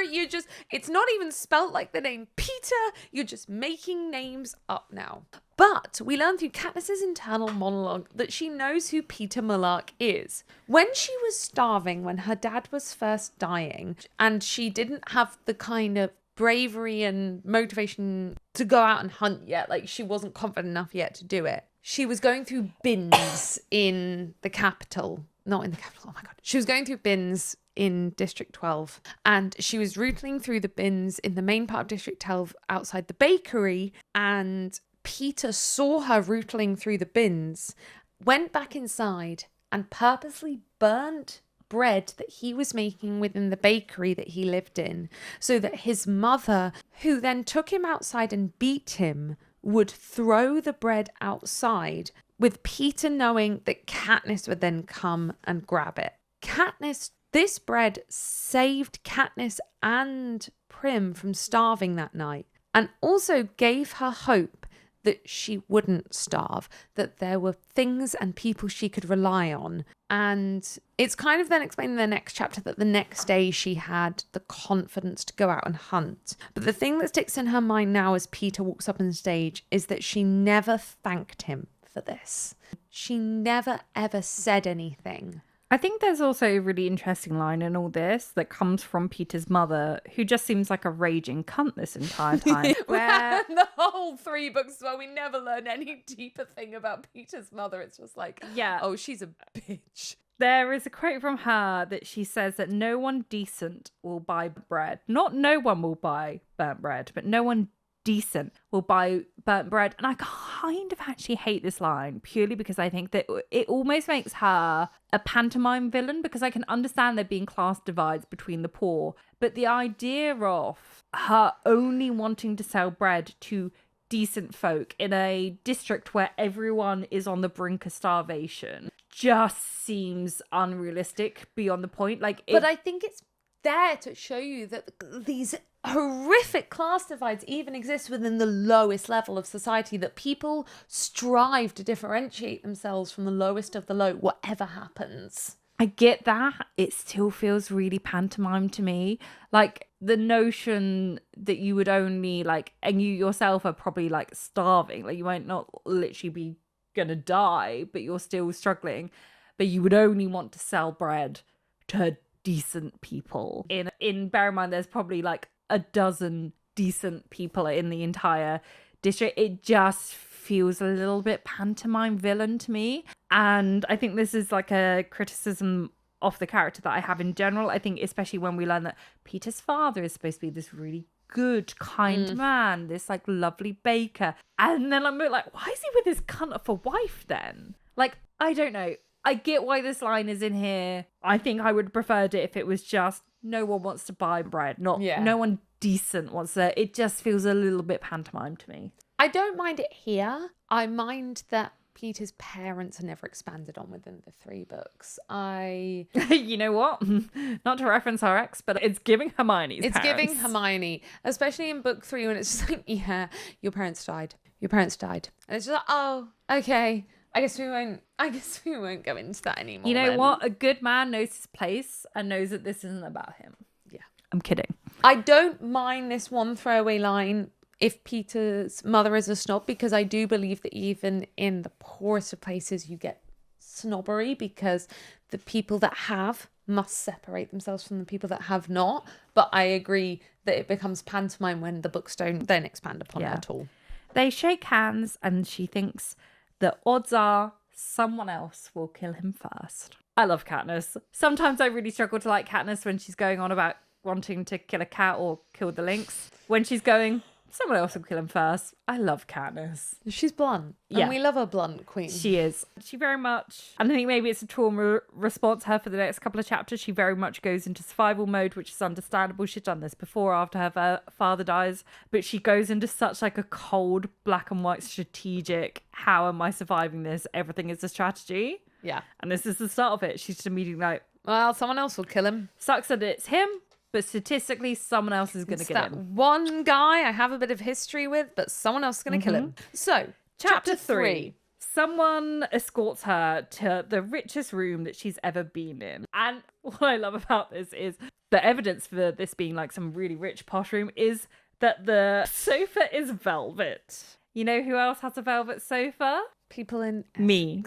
You just. It's not even spelt like the name Peter. You're just making names up now. But we learn through Katniss's internal monologue that she knows who Peter Malark is. When she was starving, when her dad was first dying, and she didn't have the kind of bravery and motivation to go out and hunt yet, like she wasn't confident enough yet to do it, she was going through bins in the capital. Not in the capital, oh my god. She was going through bins in District 12, and she was routing through the bins in the main part of District 12 outside the bakery, and Peter saw her rootling through the bins, went back inside and purposely burnt bread that he was making within the bakery that he lived in, so that his mother, who then took him outside and beat him, would throw the bread outside, with Peter knowing that Katniss would then come and grab it. This bread saved Katniss and Prim from starving that night, and also gave her hope that she wouldn't starve, that there were things and people she could rely on. And it's kind of then explained in the next chapter that the next day she had the confidence to go out and hunt. But the thing that sticks in her mind now as Peter walks up on stage is that she never thanked him for this. She never ever said anything. I think there's also a really interesting line in all this that comes from Peter's mother, who just seems like a raging cunt this entire time. Where the whole 3 books, well, we never learn any deeper thing about Peter's mother. It's just like, yeah, oh, she's a bitch. There is a quote from her that she says that no one decent will buy bread. Not no one will buy burnt bread, but no one decent will buy burnt bread. And I kind of actually hate this line purely because I think that it almost makes her a pantomime villain, because I can understand there being class divides between the poor, but the idea of her only wanting to sell bread to decent folk in a district where everyone is on the brink of starvation just seems unrealistic beyond the point. But I think it's there to show you that these horrific class divides even exist within the lowest level of society, that people strive to differentiate themselves from the lowest of the low, whatever happens. I get that. It still feels really pantomime to me. Like the notion that you would only and you yourself are probably starving. Like you might not literally be gonna die, but you're still struggling. But you would only want to sell bread to decent people. Bear in mind, there's probably a dozen decent people in the entire district. It just feels a little bit pantomime villain to me. And I think this is a criticism of the character that I have in general. I think especially when we learn that Peter's father is supposed to be this really good, kind man, this lovely baker. And then I'm like, why is he with this cunt of a wife then? I don't know. I get why this line is in here. I think I would have preferred it if it was just no one wants to buy bread. No one decent wants to. It just feels a little bit pantomime to me. I don't mind it here. I mind that Peter's parents are never expanded on within the 3 books. You know what? Not to reference our ex, but it's giving Hermione's It's parents. giving Hermione, especially in book 3 when it's just yeah, your parents died. Your parents died. And it's just oh, okay. I guess we won't go into that anymore. You know then. what? A good man knows his place and knows that this isn't about him. Yeah. I'm kidding. I don't mind this one throwaway line if Peter's mother is a snob, because I do believe that even in the poorest of places you get snobbery, because the people that have must separate themselves from the people that have not. But I agree that it becomes pantomime when the books don't then expand upon it at all. They shake hands and she thinks the odds are someone else will kill him first. I love Katniss. Sometimes I really struggle to like Katniss when she's going on about wanting to kill a cat or kill the lynx. When she's going, someone else will kill him first. I love Katniss. She's blunt. Yeah. And we love a blunt queen. She is. She very much, and I think maybe it's a trauma response her for the next couple of chapters. She very much goes into survival mode, which is understandable. She's done this before after her father dies. But she goes into such a cold, black and white strategic, how am I surviving this? Everything is a strategy. Yeah. And this is the start of it. She's just immediately well, someone else will kill him. Sucks that it's him. But statistically, someone else is going to kill him. That one guy I have a bit of history with, but someone else is going to kill him. So, chapter 3. Someone escorts her to the richest room that she's ever been in. And what I love about this is the evidence for this being some really rich posh room is that the sofa is velvet. You know who else has a velvet sofa? People in me.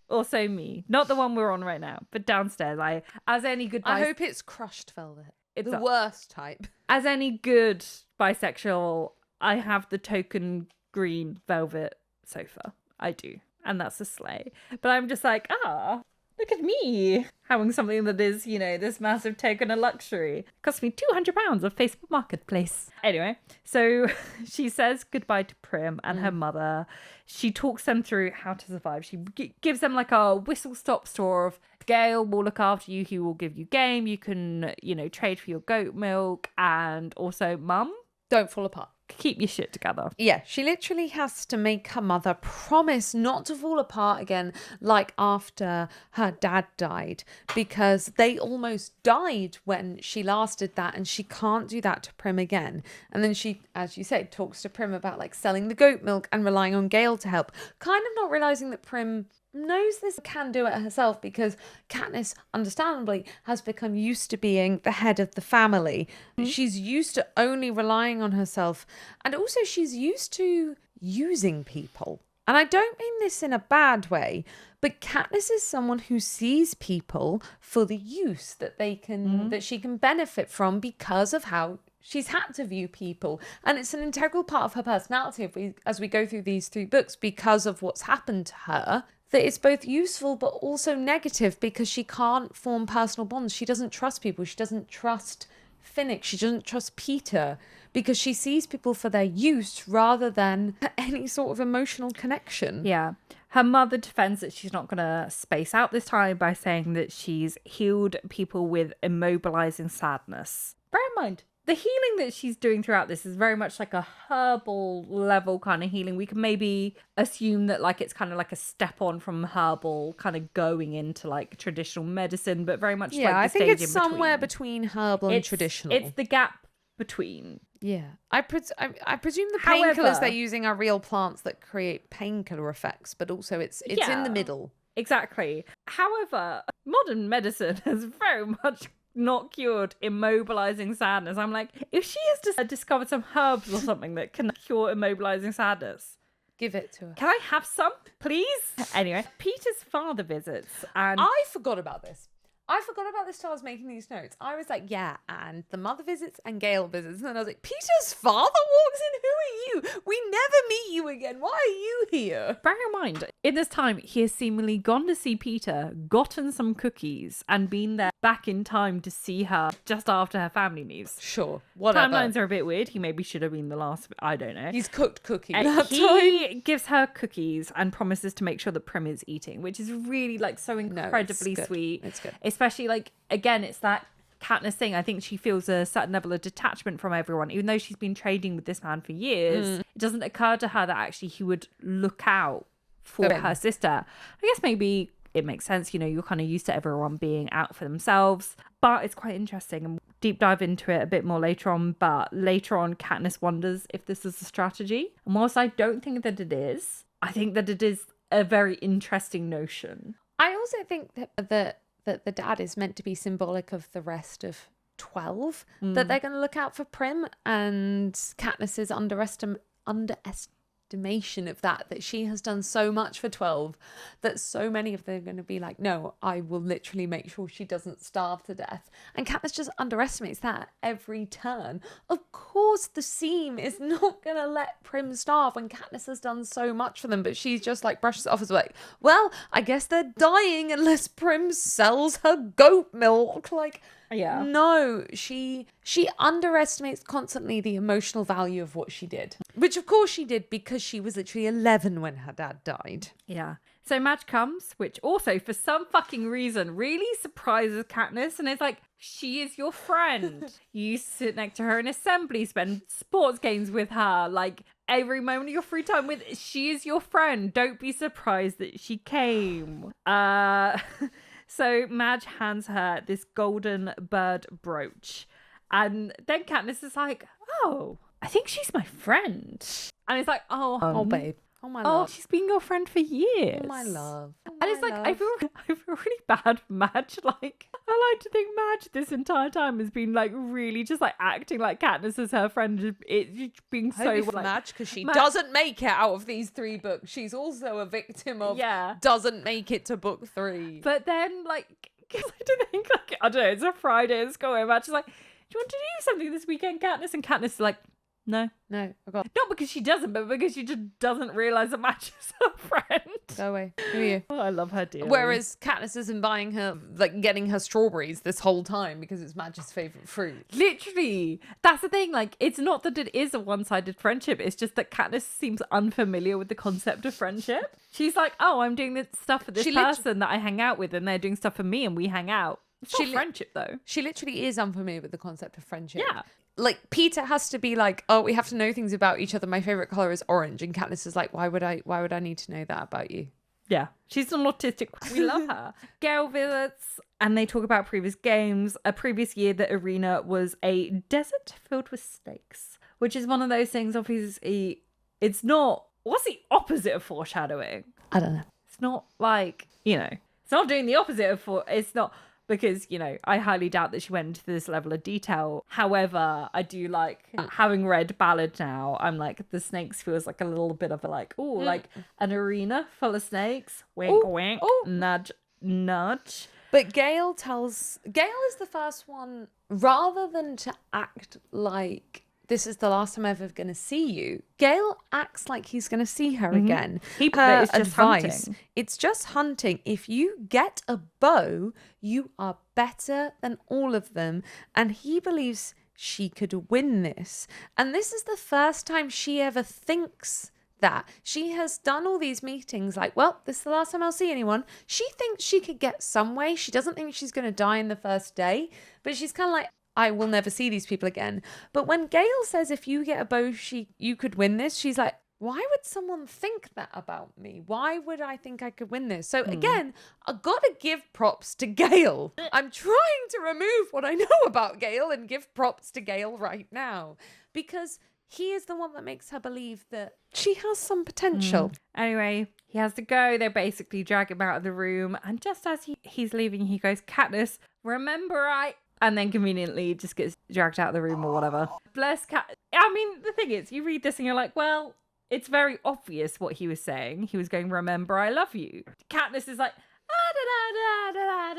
Also me. Not the one we're on right now, but downstairs. I hope it's crushed velvet. It's the worst type. As any good bisexual, I have the token green velvet sofa. I do. And that's a sleigh. But I'm just look look at me having something that is, you know, this massive token of luxury. It cost me £200 of Facebook Marketplace. Anyway, so she says goodbye to Prim and her mother. She talks them through how to survive. She gives them like a whistle-stop tour of Gale will look after you. He will give you game. You can, you know, trade for your goat milk. And also, Mum, Don't fall apart. keep your shit together. Yeah, she literally has to make her mother promise not to fall apart again, like after her dad died, because they almost died when she last did that, and she can't do that to Prim again. And then she, as you said, talks to Prim about like selling the goat milk and relying on Gale to help, kind of not realizing that Prim knows this, can do it herself, because Katniss understandably has become used to being the head of the family. She's used to only relying on herself, and also she's used to using people. And I don't mean this in a bad way, but Katniss is someone who sees people for the use that they can that she can benefit from because of how she's had to view people. And it's an integral part of her personality as we go through these 3 books, because of what's happened to her, that it's both useful but also negative, because she can't form personal bonds. She doesn't trust people. She doesn't trust Finnick. She doesn't trust Peter, because she sees people for their use rather than any sort of emotional connection. Yeah. Her mother defends that she's not going to space out this time by saying that she's healed people with immobilizing sadness. Bear in mind, the healing that she's doing throughout this is very much like a herbal level kind of healing. We can maybe assume that like it's kind of like a step on from herbal kind of going into like traditional medicine, but very much Yeah, like I the think stage it's in somewhere between herbal and traditional. It's the gap between. Yeah. I presume the However- painkillers they're using are real plants that create painkiller effects, but also it's in Yeah. the middle. Exactly. However, modern medicine has very much not cured immobilizing sadness. I'm like, if she has just discovered some herbs or something that can cure immobilizing sadness, Give it to her. can I have some, please? Anyway, Peter's father visits, and I forgot about this. I forgot about this till I was making these notes. I was like, yeah, and the mother visits and Gale visits. And then I was like, Peter's father walks in? Who are you? We never meet you again. Why are you here? bear in mind, in this time, he has seemingly gone to see Peter, gotten some cookies, and been there back in time to see her just after her family leaves. Sure, whatever. Timelines are a bit weird. He maybe should have been the last. I don't know. He's cooked cookies And that time. he gives her cookies and promises to make sure that Prim is eating, which is really like so incredibly good. sweet. It's good. Especially like, again, it's that Katniss thing. I think she feels a certain level of detachment from everyone, even though she's been trading with this man for years. It doesn't occur to her that actually he would look out for Prim. her sister. I guess maybe it makes sense, you know, you're kind of used to everyone being out for themselves, but it's quite interesting, and we'll deep dive into it a bit more later on. But later on, Katniss wonders if this is a strategy, and whilst I don't think that it is, I think that it is a very interesting notion. I also think that the dad is meant to be symbolic of the rest of 12, that they're going to look out for Prim, and Katniss's underestimation of that she has done so much for 12, that so many of them are going to be like, no, I will literally make sure she doesn't starve to death. And Katniss just underestimates that every turn. Of course the Seam is not going to let Prim starve when Katniss has done so much for them, but she's just like brushes it off as like, well, I guess they're dying unless Prim sells her goat milk. Like, Yeah. no, she underestimates constantly the emotional value of what she did, which of course she did, because she was literally 11 when her dad died. Yeah. So Madge comes, which also for some fucking reason really surprises Katniss, and it's like, she is your friend. You sit next to her in assembly, spend sports games with her, like every moment of your free time with, she is your friend. Don't be surprised that she came. So Madge hands her this golden bird brooch, and then Katniss is like, oh, I think she's my friend. And it's like, Oh, babe. Oh, my Oh, love. she's been your friend for years. Oh, my love. Oh, And it's my like, love. I feel really bad for Madge. Like, I like to think Madge this entire time has been like really just like acting like Katniss is her friend. It's being so Only for like, Madge, because she Madge- doesn't make it out of these 3 books. She's also a victim of Yeah. doesn't make it to book 3. But then like, because I don't think like, I don't know, it's a Friday at school and Madge is like, do you want to do something this weekend, Katniss? And Katniss is like, No. No, I got Not because she doesn't, but because she just doesn't realise that Madge is her friend. go away. Who are you? Oh, I love her dearly. Whereas Katniss isn't buying her, like, getting her strawberries this whole time because it's Madge's favourite fruit. Literally, that's the thing. Like, it's not that it is a one-sided friendship. It's just that Katniss seems unfamiliar with the concept of friendship. She's like, oh, I'm doing this stuff for this person that I hang out with, and they're doing stuff for me, and we hang out. It's not friendship, though. She literally is unfamiliar with the concept of friendship. Yeah. Like, Peter has to be like, oh, we have to know things about each other. My favourite colour is orange. And Katniss is like, why would I need to know that about you? Yeah, she's an autistic. We love her. Gale visits, and they talk about previous games. A previous year, the arena was a desert filled with snakes, which is one of those things. Obviously, it's not. What's the opposite of foreshadowing? I don't know. It's not like, it's not doing the opposite of It's not. Because, I highly doubt that she went into this level of detail. However, I do like, having read Ballad now, I'm like, the snakes feels like a little bit of a like, like an arena full of snakes. Wink, wink, nudge, nudge. But Gale is the first one, rather than to act like this is the last time I'm ever going to see you, Gale acts like he's going to see her again. It's just hunting. It's just hunting. If you get a bow, you are better than all of them. And he believes she could win this. And this is the first time she ever thinks that. She has done all these meetings like, well, this is the last time I'll see anyone. She thinks she could get some way. She doesn't think she's going to die in the first day. But she's kind of like, I will never see these people again. But when Gale says if you get a bow, you could win this, she's like, why would someone think that about me? Why would I think I could win this? So again, I gotta give props to Gale. I'm trying to remove what I know about Gale and give props to Gale right now. Because he is the one that makes her believe that she has some potential. Anyway, he has to go. They basically drag him out of the room. And just as he's leaving, he goes, Katniss, remember and then conveniently just gets dragged out of the room or whatever. Bless Cat. I mean, the thing is, you read this and you're like, well, it's very obvious what he was saying. He was going, remember, I love you. Katniss is like,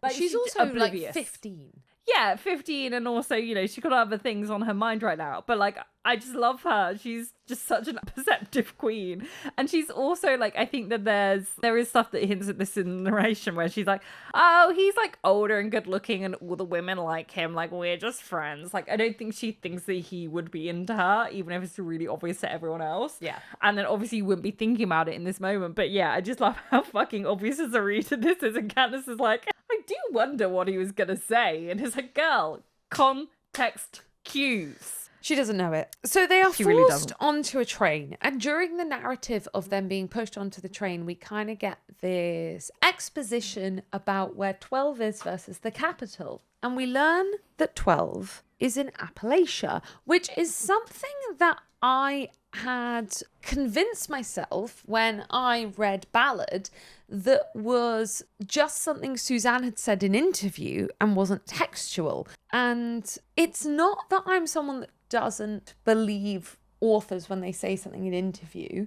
Like, she's also oblivious. Like 15. Yeah, 15, and also, she's got other things on her mind right now. But, like, I just love her. She's just such a perceptive queen. And she's also, like, I think that there is stuff that hints at this in the narration where she's like, oh, he's, like, older and good looking and all the women like him. Like, we're just friends. Like, I don't think she thinks that he would be into her, even if it's really obvious to everyone else. Yeah. And then, obviously, you wouldn't be thinking about it in this moment. But, yeah, I just love how fucking obvious as a reader this is. And Candace is like, I do wonder what he was going to say. And it's like, girl, context cues. She doesn't know it. So they are forced onto a train. And during the narrative of them being pushed onto the train, we kind of get this exposition about where 12 is versus the capital. And we learn that 12 is in Appalachia, which is something that I had convinced myself when I read Ballad that was just something Suzanne had said in interview and wasn't textual. And it's not that I'm someone that doesn't believe authors when they say something in interview,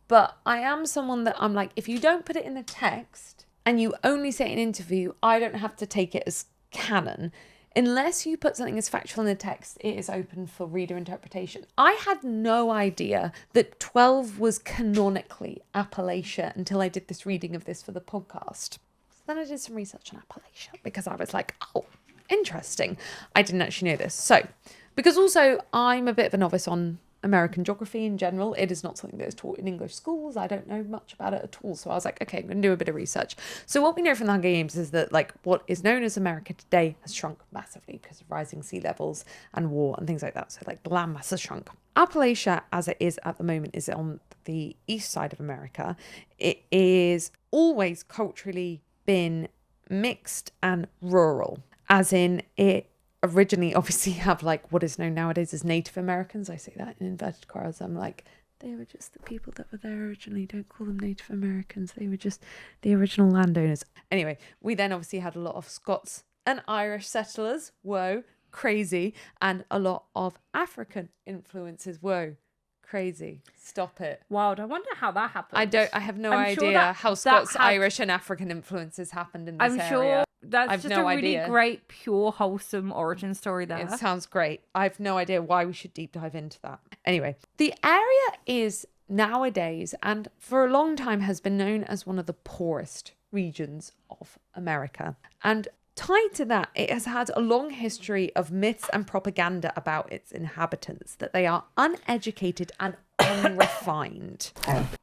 but I am someone that I'm like, if you don't put it in the text and you only say it in interview, I don't have to take it as canon. Unless you put something as factual in the text, it is open for reader interpretation. I had no idea that 12 was canonically Appalachia until I did this reading of this for the podcast. So then I did some research on Appalachia because I was like, oh, interesting. I didn't actually know this. So, because also I'm a bit of a novice on American geography in general. It is not something that is taught in English schools. I don't know much about it at all. So I was like, okay, I'm going to do a bit of research. So what we know from the Hunger Games is that like what is known as America today has shrunk massively because of rising sea levels and war and things like that. So like the land mass has shrunk. Appalachia, as it is at the moment, is on the east side of America. It is always culturally been mixed and rural, as in it originally obviously have like what is known nowadays as Native Americans. I say that in inverted commas. I'm like, they were just the people that were there originally. Don't call them Native Americans. They were just the original landowners. Anyway, we then obviously had a lot of Scots and Irish settlers. Whoa, crazy. And a lot of African influences. Whoa, crazy. Stop it. Wild. I wonder how that happened. I have no idea how Scots, Irish and African influences happened in this area. I'm sure That's I've just no a really idea. great, pure, wholesome origin story there. It sounds great. I've no idea why we should deep dive into that. Anyway, the area is nowadays and for a long time has been known as one of the poorest regions of America. And tied to that, it has had a long history of myths and propaganda about its inhabitants, that they are uneducated and unrefined.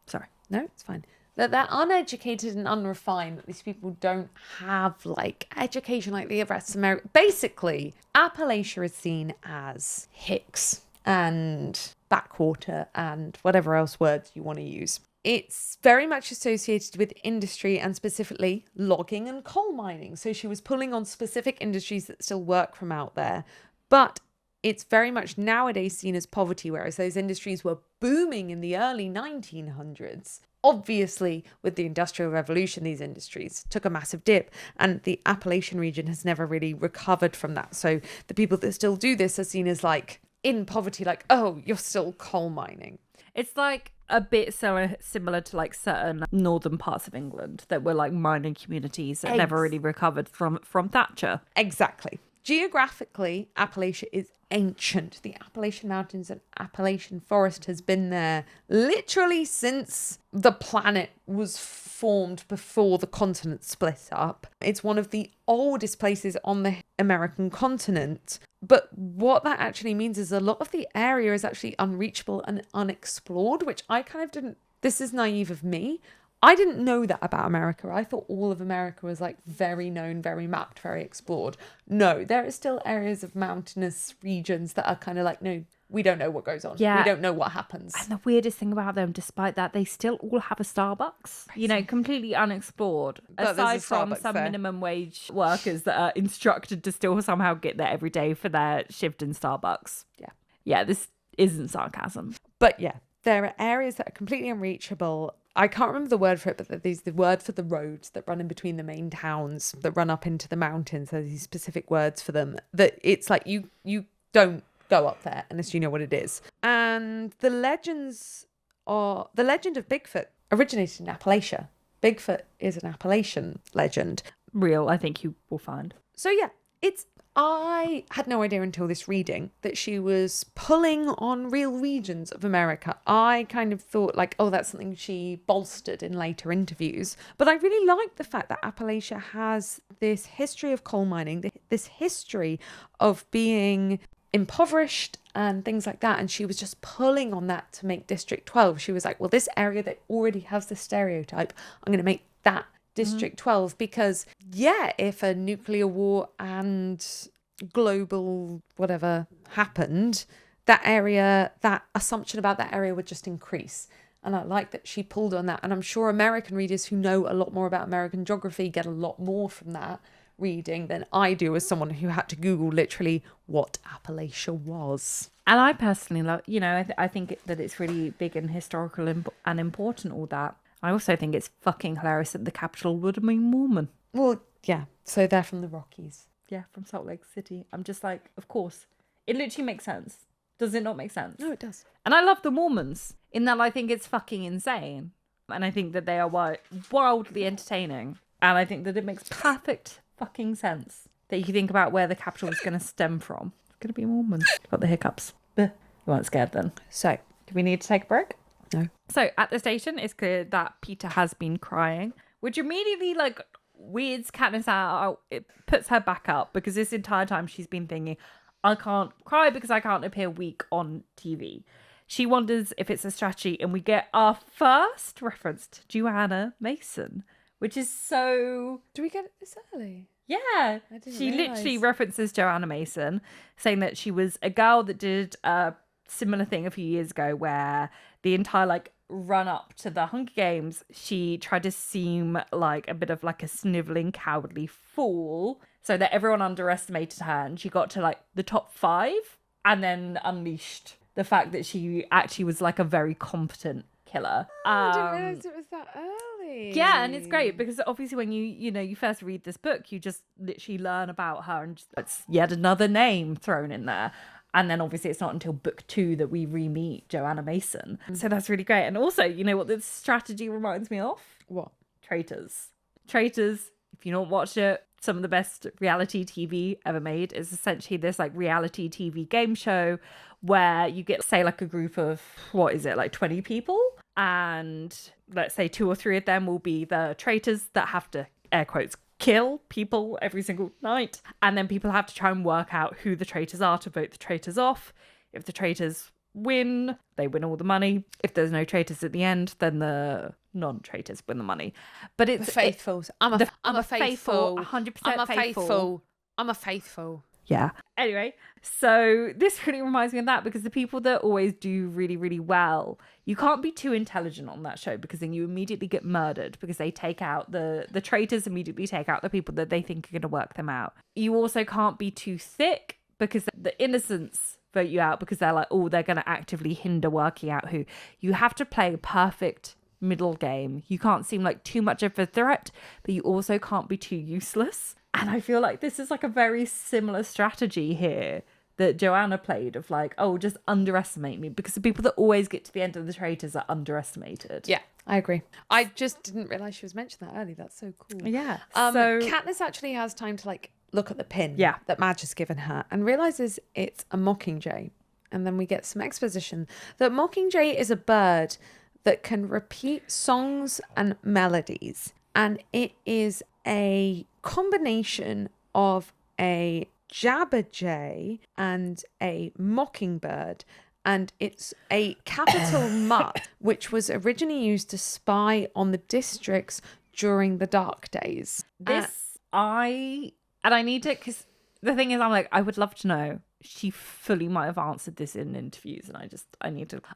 Sorry. No, it's fine. That they're uneducated and unrefined, that these people don't have like education like the rest of America. Basically, Appalachia is seen as hicks and backwater and whatever else words you want to use. It's very much associated with industry and specifically logging and coal mining. So she was pulling on specific industries that still work from out there. But it's very much nowadays seen as poverty, whereas those industries were booming in the early 1900s. Obviously, with the Industrial Revolution, these industries took a massive dip, and the Appalachian region has never really recovered from that. So the people that still do this are seen as like in poverty, like, oh, you're still coal mining. It's like a bit similar to like certain northern parts of England that were like mining communities that never really recovered from Thatcher. Exactly. Geographically, Appalachia is ancient. The Appalachian Mountains and Appalachian Forest has been there literally since the planet was formed before the continent split up. It's one of the oldest places on the American continent. But what that actually means is a lot of the area is actually unreachable and unexplored, which I kind of didn't. This is naive of me. I didn't know that about America. I thought all of America was like very known, very mapped, very explored. No, there are still areas of mountainous regions that are kind of like, no, we don't know what goes on. Yeah. We don't know what happens. And the weirdest thing about them, despite that, they still all have a Starbucks. You know, completely unexplored. But there's a Aside from Starbucks some there. minimum wage workers that are instructed to still somehow get there every day for their shift in Starbucks. Yeah. Yeah, this isn't sarcasm. But yeah, there are areas that are completely unreachable. I can't remember the word for it, but there's the word for the roads that run in between the main towns that run up into the mountains. There's these specific words for them that it's like you don't go up there unless you know what it is. And the legend of Bigfoot originated in Appalachia. Bigfoot is an Appalachian legend. Real, I think you will find. So yeah, I had no idea until this reading that she was pulling on real regions of America. I kind of thought like, oh, that's something she bolstered in later interviews. But I really like the fact that Appalachia has this history of coal mining, this history of being impoverished and things like that. And she was just pulling on that to make District 12. She was like, well, this area that already has this stereotype, I'm going to make that District 12 because, yeah, if a nuclear war and global whatever happened, that assumption about that area would just increase. And I like that she pulled on that. And I'm sure American readers who know a lot more about American geography get a lot more from that reading than I do as someone who had to Google literally what Appalachia was. And I personally love, I think that it's really big and historical and important, all that. I also think it's fucking hilarious that the capital would have been Mormon. Well, yeah. So they're from the Rockies. Yeah, from Salt Lake City. I'm just like, of course. It literally makes sense. Does it not make sense? No, it does. And I love the Mormons in that I think it's fucking insane. And I think that they are wildly entertaining. And I think that it makes perfect fucking sense that you think about where the capital is going to stem from. It's going to be Mormons. Got the hiccups. You weren't scared then. So, do we need to take a break? No. So at the station, it's clear that Peter has been crying, which immediately weirds Katniss out. It puts her back up because this entire time she's been thinking, I can't cry because I can't appear weak on TV. She wonders if it's a strategy, and we get our first reference to Joanna Mason, which is so... Do we get it this early? Yeah. She literally references Joanna Mason, saying that she was a girl that did a similar thing a few years ago where the entire run up to the Hunger Games, she tried to seem like a bit of a sniveling, cowardly fool so that everyone underestimated her, and she got to the top 5 and then unleashed the fact that she actually was a very competent killer. I didn't realise it was that early. Yeah, and it's great because obviously when you first read this book, you just literally learn about her and it's yet another name thrown in there. And then obviously it's not until book 2 that we re-meet Joanna Mason. So that's really great. And also, you know what this strategy reminds me of? What? Traitors. Traitors, if you not watched it, some of the best reality TV ever made. Is essentially this like reality TV game show where you get, say, like a group of, what is it, like 20 people? And let's say 2 or 3 of them will be the traitors that have to, air quotes, kill people every single night. And then people have to try and work out who the traitors are to vote the traitors off. If the traitors win, they win all the money. If there's no traitors at the end, then the non-traitors win the money. But it's The faithfuls. I'm a faithful. 100% I'm a faithful. faithful. I'm a faithful. Yeah. Anyway, so this really reminds me of that, because the people that always do really, really well, you can't be too intelligent on that show, because then you immediately get murdered, because they take out the traitors immediately take out the people that they think are going to work them out. You also can't be too thick, because the innocents vote you out, because they're like, oh, they're going to actively hinder working out who. You have to play a perfect middle game. You can't seem like too much of a threat, but you also can't be too useless. And I feel like this is like a very similar strategy here that Joanna played, of like, oh, just underestimate me, because the people that always get to the end of the traitors are underestimated. Yeah, I agree. I just didn't realise she was mentioning that early. That's so cool. Yeah. So Katniss actually has time to like look at the pin that Madge has given her and realises it's a mockingjay. And then we get some exposition that mockingjay is a bird that can repeat songs and melodies. And it is a combination of a jabberjay and a mockingbird. And it's a capital mutt, which was originally used to spy on the districts during the Dark Days. I need to, because the thing is, I'm like, I would love to know. She fully might have answered this in interviews, and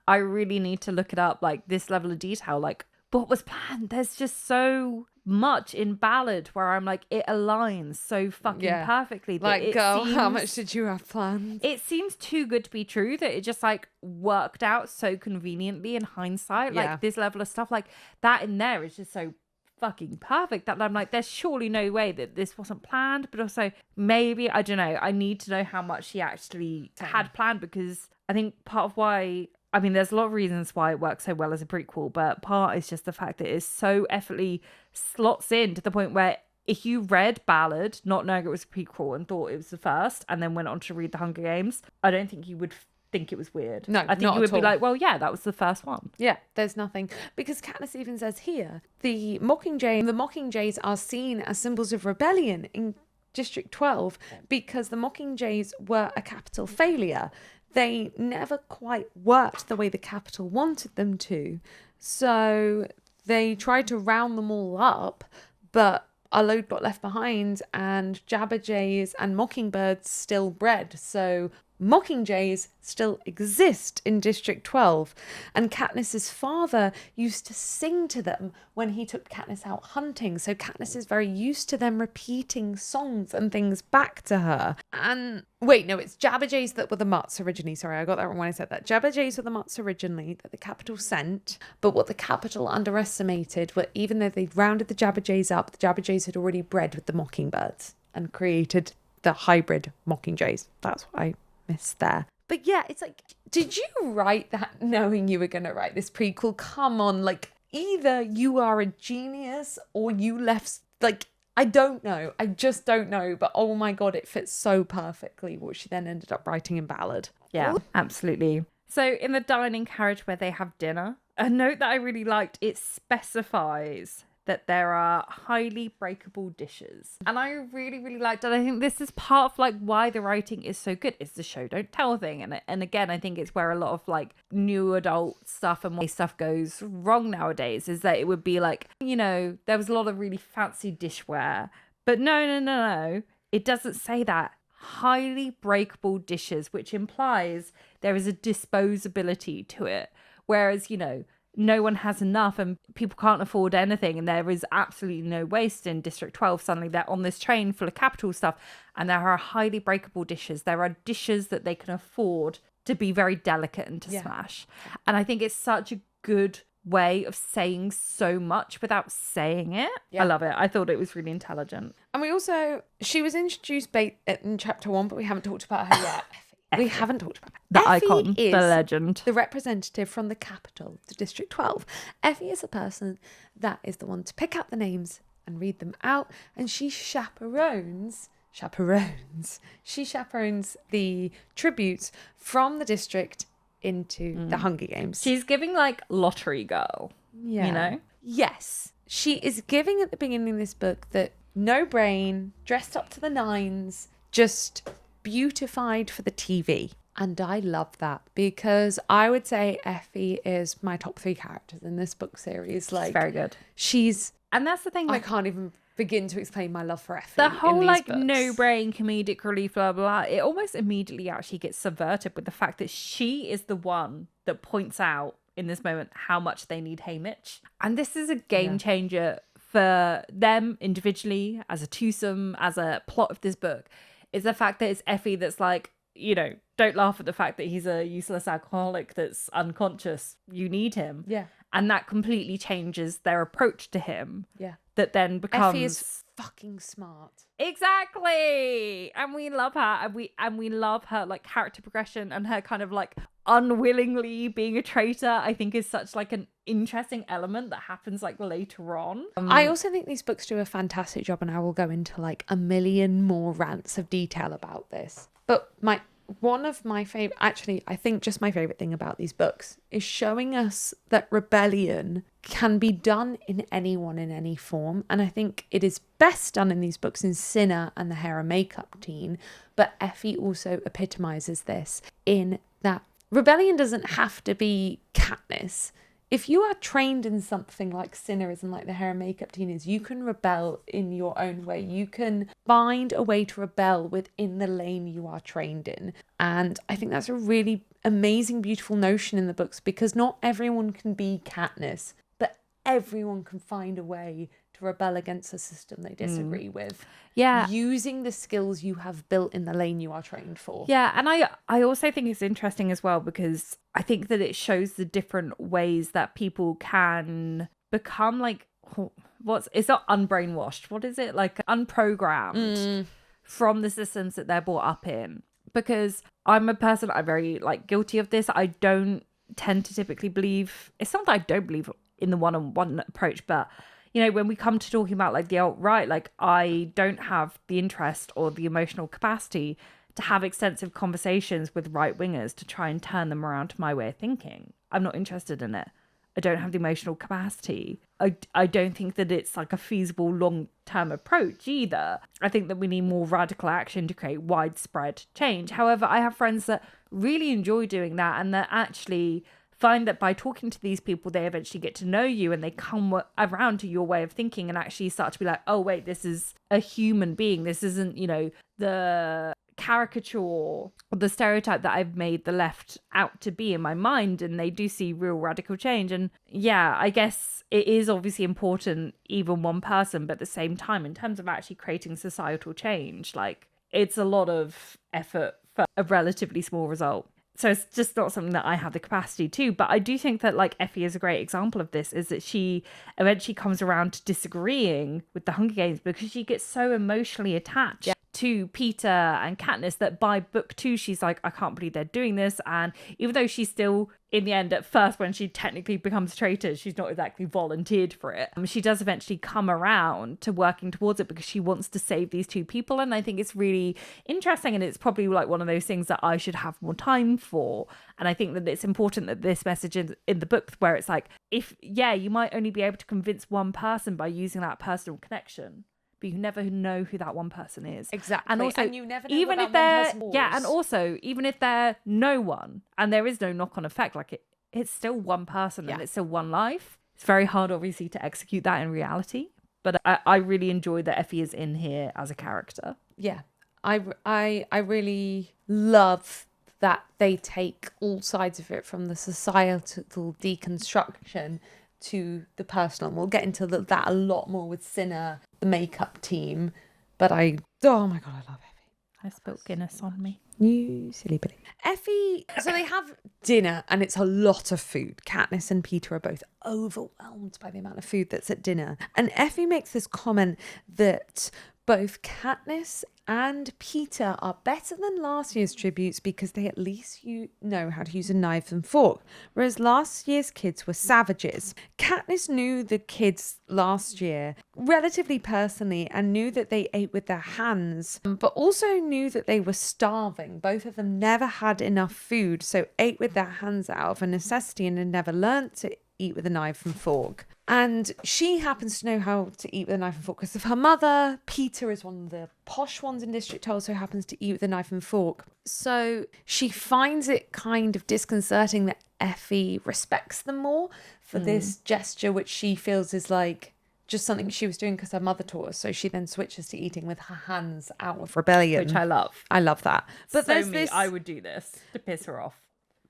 I really need to look it up, like this level of detail, like what was planned. There's just so much in Ballad where I'm like, it aligns so fucking perfectly. Like, girl, how much did you have planned? It seems too good to be true that it just like worked out so conveniently in hindsight. Like this level of stuff, like that in there is just so fucking perfect that I'm like, there's surely no way that this wasn't planned. But also maybe, I don't know, I need to know how much she actually had planned, because I think part of why, I mean, there's a lot of reasons why it works so well as a prequel, but part is just the fact that it is so effortlessly slots in to the point where if you read Ballad not knowing it was a prequel and thought it was the first and then went on to read The Hunger Games, I don't think you would think it was weird. No, I think you would be like, well, yeah, that was the first one. Yeah, there's nothing. Because Katniss even says here, the Mockingjays are seen as symbols of rebellion in District 12 because the Mockingjays were a capital failure. They never quite worked the way the capital wanted them to. So they tried to round them all up, but a load got left behind, and jabberjays and mockingbirds still bred. So mockingjays still exist in District 12, and Katniss's father used to sing to them when he took Katniss out hunting. So Katniss is very used to them repeating songs and things back to her. And wait, no, it's jabberjays that were the mutts originally. Sorry, I got that wrong when I said that. Jabberjays were the mutts originally that the capital sent, but what the capital underestimated were, even though they'd rounded the jabberjays up, the jabberjays had already bred with the mockingbirds and created the hybrid mockingjays. That's what I missed there. But yeah, it's like, did you write that knowing you were going to write this prequel? Come on, like, either you are a genius or you left, like, I don't know. I just don't know. But oh my God, it fits so perfectly what she then ended up writing in Ballad. Yeah, absolutely. So in the dining carriage where they have dinner, a note that I really liked, it specifies that there are highly breakable dishes. And I really, really liked it. I think this is part of like why the writing is so good. It's the show don't tell thing. And again, I think it's where a lot of like new adult stuff and why stuff goes wrong nowadays, is that it would be like, you know, there was a lot of really fancy dishware. But no. It doesn't say that. Highly breakable dishes, which implies there is a disposability to it. Whereas, you know, no one has enough and people can't afford anything, and there is absolutely no waste in District 12. Suddenly they're on this train full of capital stuff, and there are highly breakable dishes. There are dishes that they can afford to be very delicate and to smash. And I think it's such a good way of saying so much without saying it. I love it. I thought it was really intelligent. And we also, she was introduced in chapter 1, but we haven't talked about her yet. We haven't talked about the Effie icon, the legend, the representative from the capital, the District 12. Effie is a person that is the one to pick out the names and read them out. And she chaperones the tributes from the district into the Hunger Games. She's giving like lottery girl, you know? Yes. She is giving at the beginning of this book that no brain, dressed up to the nines, just beautified for the TV. And I love that because I would say Effie is my top 3 characters in this book series. Like, it's very good. And that's the thing. I can't even begin to explain my love for Effie. The whole like books. no brain comedic relief, blah, blah, blah. It almost immediately actually gets subverted with the fact that she is the one that points out in this moment how much they need Haymitch. And this is a game changer for them individually, as a twosome, as a plot of this book, is the fact that it's Effie that's like, you know, don't laugh at the fact that he's a useless alcoholic that's unconscious. You need him. Yeah. And that completely changes their approach to him. Yeah. That then becomes... Effie is fucking smart. Exactly. And we love her. And we love her like character progression, and her kind of like unwillingly being a traitor, I think is such like an interesting element that happens like later on. I also think these books do a fantastic job, and I will go into like a million more rants of detail about this. But one of my favorite, actually, I think just my favorite thing about these books is showing us that rebellion can be done in anyone in any form. And I think it is best done in these books in Cinna and the hair and makeup teen. But Effie also epitomizes this in that rebellion doesn't have to be Katniss. If you are trained in something like Cinna is and like the hair and makeup teen is, you can rebel in your own way. You can find a way to rebel within the lane you are trained in. And I think that's a really amazing, beautiful notion in the books, because not everyone can be Katniss, but everyone can find a way to rebel against a system they disagree with. Yeah. Using the skills you have built in the lane you are trained for. Yeah, and I also think it's interesting as well, because I think that it shows the different ways that people can become like, it's not unbrainwashed. What is it? Like unprogrammed from the systems that they're brought up in. Because I'm a person, I'm very like guilty of this. I don't tend to typically believe, it's not that I don't believe in the one-on-one approach, but you know, when we come to talking about like the alt-right, like I don't have the interest or the emotional capacity to have extensive conversations with right-wingers to try and turn them around to my way of thinking. I'm not interested in it. I don't have the emotional capacity. I don't think that it's like a feasible long-term approach either. I think that we need more radical action to create widespread change. However, I have friends that really enjoy doing that, and that actually find that by talking to these people, they eventually get to know you, and they come around to your way of thinking and actually start to be like, oh, wait, this is a human being. This isn't, you know, the caricature or the stereotype that I've made the left out to be in my mind. And they do see real radical change. And yeah, I guess it is obviously important, even one person, but at the same time, in terms of actually creating societal change, like it's a lot of effort for a relatively small result. So it's just not something that I have the capacity to. But I do think that like Effie is a great example of this, is that she eventually comes around to disagreeing with the Hunger Games because she gets so emotionally attached to Peter and Katniss that by book 2, she's like, I can't believe they're doing this. And even though she's still, in the end, at first, when she technically becomes traitor, she's not exactly volunteered for it. She does eventually come around to working towards it because she wants to save these 2 people. And I think it's really interesting. And it's probably like one of those things that I should have more time for. And I think that it's important that this message in the book, where it's like, you might only be able to convince one person by using that personal connection, but you never know who that one person is. Exactly. And also, and you never know even what if that they're, one person was. yeah, and also, even if they're no one and there is no knock-on effect, like it's still one person and it's still one life. It's very hard, obviously, to execute that in reality. But I really enjoy that Effie is in here as a character. Yeah. I really love that they take all sides of it, from the societal deconstruction to the personal. And we'll get into that a lot more with Cinna, the makeup team. But oh my God, I love Effie. I spilled Guinness on me. You silly Billy. Effie, so they have dinner and it's a lot of food. Katniss and Peter are both overwhelmed by the amount of food that's at dinner. And Effie makes this comment that both Katniss and Peter are better than last year's tributes because they at least know how to use a knife and fork, whereas last year's kids were savages. Katniss knew the kids last year relatively personally and knew that they ate with their hands, but also knew that they were starving. Both of them never had enough food, so ate with their hands out of a necessity and had never learnt to eat with a knife and fork. And she happens to know how to eat with a knife and fork because of her mother. Peter is one of the posh ones in District 12, so happens to eat with a knife and fork. So she finds it kind of disconcerting that Effie respects them more for this gesture, which she feels is like just something she was doing because her mother taught her. So she then switches to eating with her hands out of rebellion. Which I love. I love that. But So there's this... I would do this to piss her off.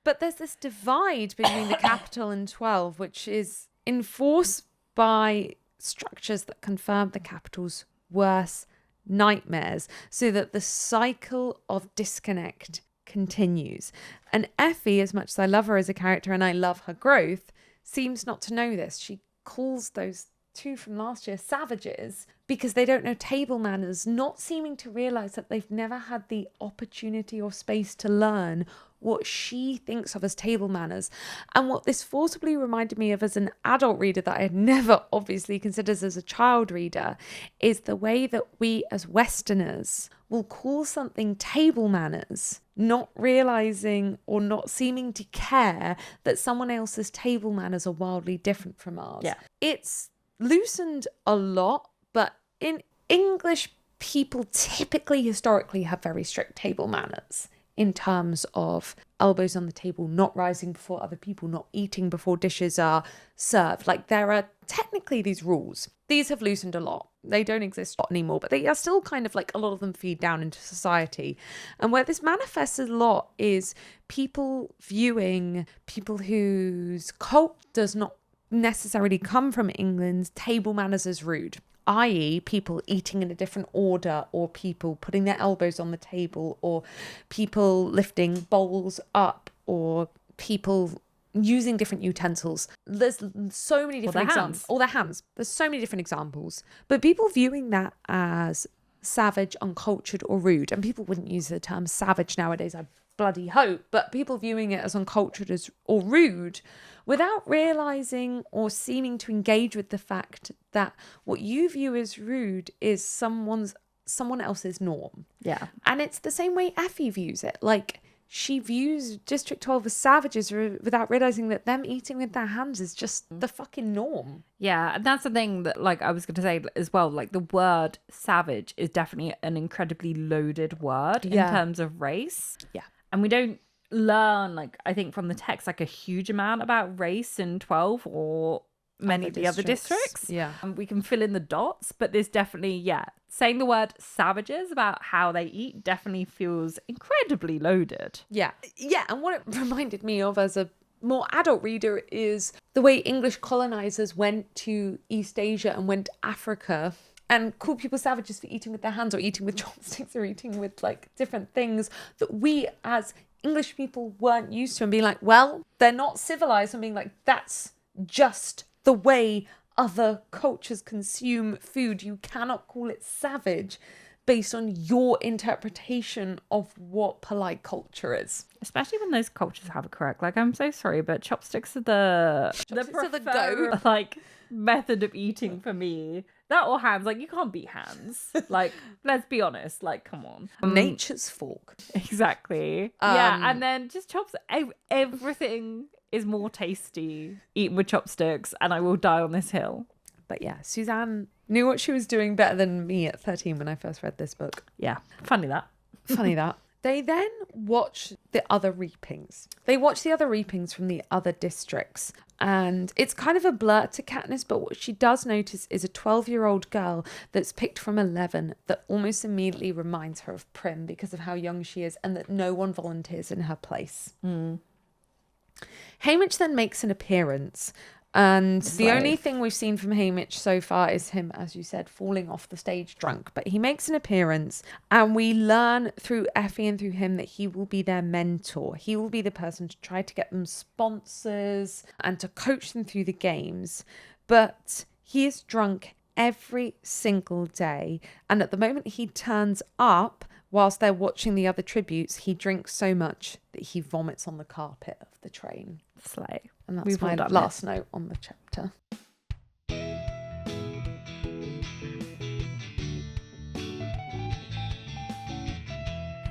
But there's this divide between the capital and 12, which is enforced by structures that confirm the capital's worst nightmares, so that the cycle of disconnect continues. And Effie, as much as I love her as a character and I love her growth, seems not to know this. She calls those two from last year savages because they don't know table manners, not seeming to realize that they've never had the opportunity or space to learn what she thinks of as table manners. And what this forcibly reminded me of as an adult reader that I had never obviously considered as a child reader is the way that we as Westerners will call something table manners, not realizing or not seeming to care that someone else's table manners are wildly different from ours. Yeah. It's loosened a lot, but in English, people typically historically have very strict table manners in terms of elbows on the table, not rising before other people, not eating before dishes are served. Like, there are technically these rules. These have loosened a lot. They don't exist anymore, but they are still kind of like, a lot of them feed down into society. And where this manifests a lot is people viewing people whose cult does not necessarily come from England's table manners as rude, i.e. people eating in a different order, or people putting their elbows on the table, or people lifting bowls up, or people using different utensils. There's so many different examples. Or their hands. There's so many different examples. But people viewing that as savage, uncultured, or rude, and people wouldn't use the term savage nowadays, I bloody hope, but people viewing it as uncultured or rude without realizing or seeming to engage with the fact that what you view as rude is someone else's norm. Yeah. And it's the same way Effie views it. Like, she views District 12 as savages without realizing that them eating with their hands is just the fucking norm. Yeah, and that's the thing that, like, I was going to say as well, like, the word savage is definitely an incredibly loaded word in terms of race. Yeah. And we don't learn, like, I think from the text, like, a huge amount about race in 12 or many of the other districts. Yeah. And we can fill in the dots, but there's definitely, saying the word savages about how they eat definitely feels incredibly loaded. Yeah. Yeah, and what it reminded me of as a more adult reader is the way English colonizers went to East Asia and went to Africa and called people savages for eating with their hands or eating with chopsticks or eating with, like, different things that we as English people weren't used to, and being like, well, they're not civilized, and being like, that's just the way other cultures consume food. You cannot call it savage based on your interpretation of what polite culture is. Especially when those cultures have it correct. Like, I'm so sorry, but chopsticks are the go. Like, method of eating for me. That or hands. Like, you can't beat hands. Like, let's be honest. Like, come on. Nature's fork. Exactly. Yeah, and then just everything is more tasty eaten with chopsticks, and I will die on this hill. But yeah, Suzanne knew what she was doing better than me at 13 when I first read this book. Yeah, funny that. They then watch the other reapings. They watch the other reapings from the other districts. And it's kind of a blur to Katniss, but what she does notice is a 12-year-old girl that's picked from 11 that almost immediately reminds her of Prim because of how young she is, and that no one volunteers in her place. Haymitch then makes an appearance. And the only thing we've seen from Haymitch so far is him, as you said, falling off the stage drunk. But he makes an appearance, and we learn through Effie and through him that he will be their mentor. He will be the person to try to get them sponsors and to coach them through the games. But he is drunk every single day. And at the moment he turns up, whilst they're watching the other tributes, he drinks so much that he vomits on the carpet of the train. Slay. And that's We've all my done last note on the chapter.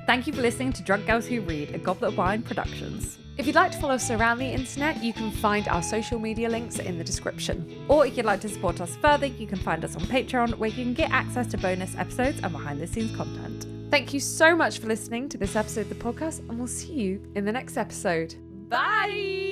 Thank you for listening to Drunk Girls Who Read, a Goblet of Wine Productions. If you'd like to follow us around the internet, you can find our social media links in the description. Or if you'd like to support us further, you can find us on Patreon, where you can get access to bonus episodes and behind-the-scenes content. Thank you so much for listening to this episode of the podcast, and we'll see you in the next episode. Bye!